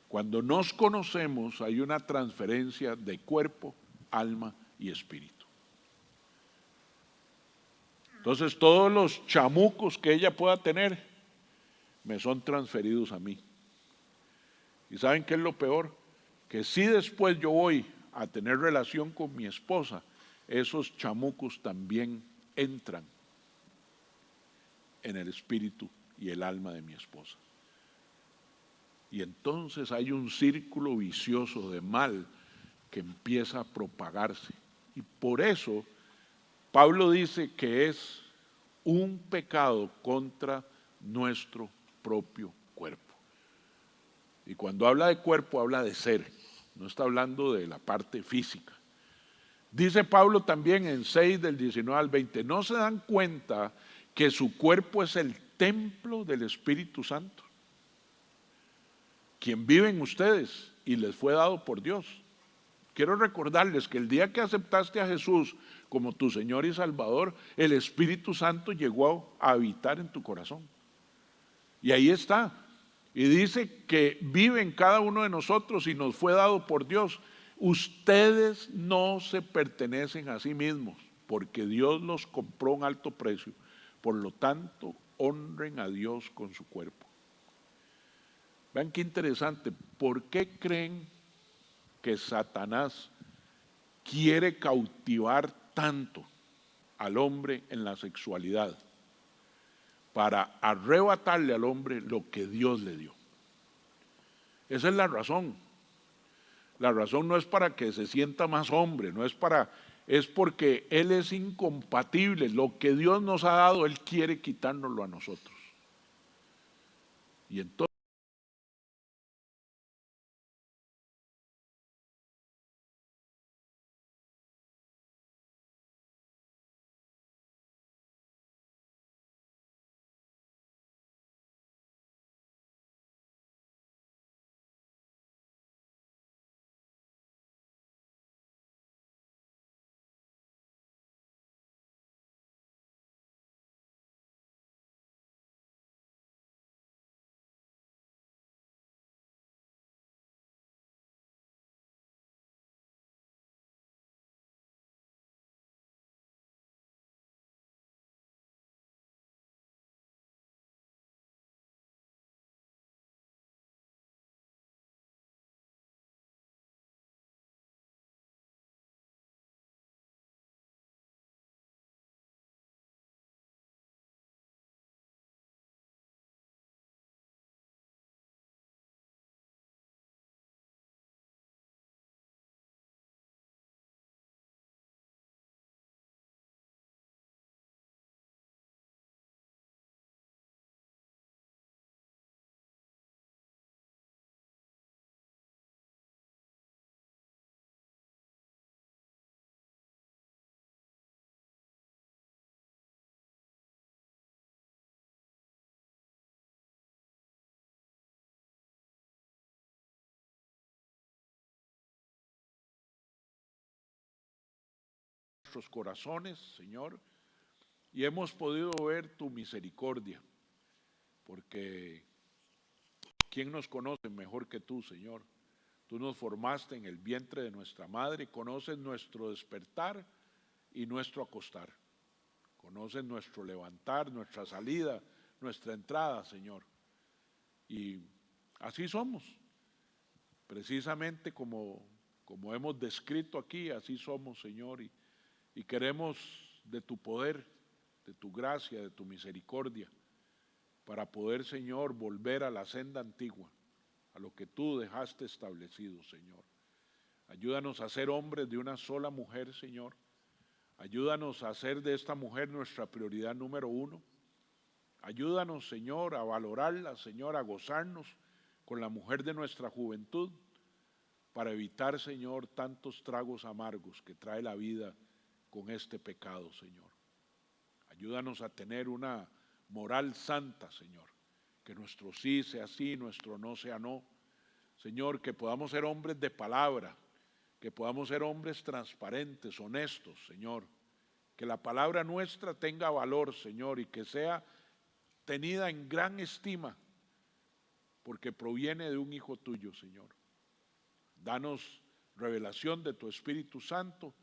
cuando nos conocemos hay una transferencia de cuerpo, alma y espíritu. Entonces todos los chamucos que ella pueda tener me son transferidos a mí. ¿Y saben qué es lo peor? Que si después yo voy a tener relación con mi esposa, esos chamucos también entran en el espíritu y el alma de mi esposa. Y entonces hay un círculo vicioso de mal que empieza a propagarse. Y por eso Pablo dice que es un pecado contra nuestro propio cuerpo. Y cuando habla de cuerpo, habla de ser, no está hablando de la parte física. Dice Pablo también en 6 del 19 al 20, ¿no se dan cuenta que su cuerpo es el templo del Espíritu Santo, quien vive en ustedes y les fue dado por Dios? Quiero recordarles que el día que aceptaste a Jesús como tu Señor y Salvador, el Espíritu Santo llegó a habitar en tu corazón. Y ahí está. Y dice que vive en cada uno de nosotros y nos fue dado por Dios. Ustedes no se pertenecen a sí mismos, porque Dios los compró a un alto precio. Por lo tanto, honren a Dios con su cuerpo. Vean qué interesante. ¿Por qué creen que Satanás quiere cautivar tanto al hombre en la sexualidad? Para arrebatarle al hombre lo que Dios le dio. Esa es la razón. La razón no es para que se sienta más hombre, es porque él es incompatible. Lo que Dios nos ha dado, él quiere quitárnoslo a nosotros. Y entonces nuestros corazones, Señor, y hemos podido ver tu misericordia, porque ¿quién nos conoce mejor que tú, Señor? Tú nos formaste en el vientre de nuestra madre, conoces nuestro despertar y nuestro acostar. Conoces nuestro levantar, nuestra salida, nuestra entrada, Señor. Y así somos, precisamente como hemos descrito aquí, así somos, Señor, y queremos de tu poder, de tu gracia, de tu misericordia, para poder, Señor, volver a la senda antigua, a lo que tú dejaste establecido, Señor. Ayúdanos a ser hombres de una sola mujer, Señor. Ayúdanos a hacer de esta mujer nuestra prioridad número uno. Ayúdanos, Señor, a valorarla, Señor, a gozarnos con la mujer de nuestra juventud, para evitar, Señor, tantos tragos amargos que trae la vida con este pecado, Señor. Ayúdanos a tener una moral santa, Señor. Que nuestro sí sea sí, nuestro no sea no. Señor, que podamos ser hombres de palabra, que podamos ser hombres transparentes, honestos, Señor. Que la palabra nuestra tenga valor, Señor, y que sea tenida en gran estima, porque proviene de un Hijo tuyo, Señor. Danos revelación de tu Espíritu Santo,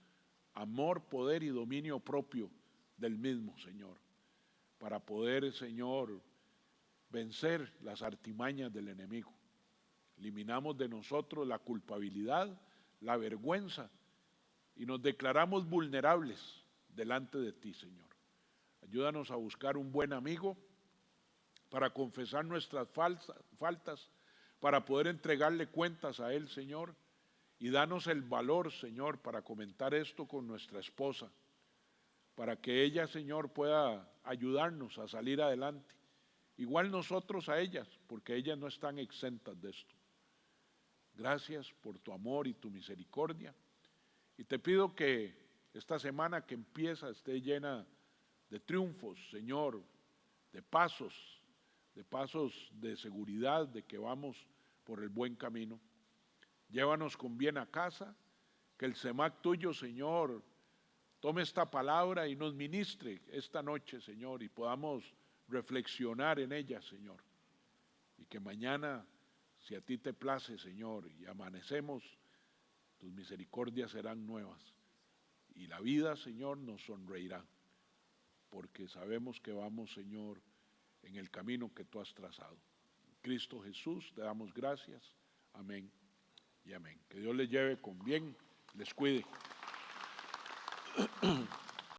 amor, poder y dominio propio del mismo, Señor, para poder, Señor, vencer las artimañas del enemigo. Eliminamos de nosotros la culpabilidad, la vergüenza, y nos declaramos vulnerables delante de ti, Señor. Ayúdanos a buscar un buen amigo para confesar nuestras faltas, para poder entregarle cuentas a Él, Señor, y danos el valor, Señor, para comentar esto con nuestra esposa, para que ella, Señor, pueda ayudarnos a salir adelante. Igual nosotros a ellas, porque ellas no están exentas de esto. Gracias por tu amor y tu misericordia. Y te pido que esta semana que empieza esté llena de triunfos, Señor, de pasos de seguridad, de que vamos por el buen camino. Llévanos con bien a casa, que el Semac tuyo, Señor, tome esta palabra y nos ministre esta noche, Señor, y podamos reflexionar en ella, Señor. Y que mañana, si a ti te place, Señor, y amanecemos, tus misericordias serán nuevas. Y la vida, Señor, nos sonreirá, porque sabemos que vamos, Señor, en el camino que tú has trazado. Cristo Jesús, te damos gracias. Amén y amén. Que Dios les lleve con bien, les cuide.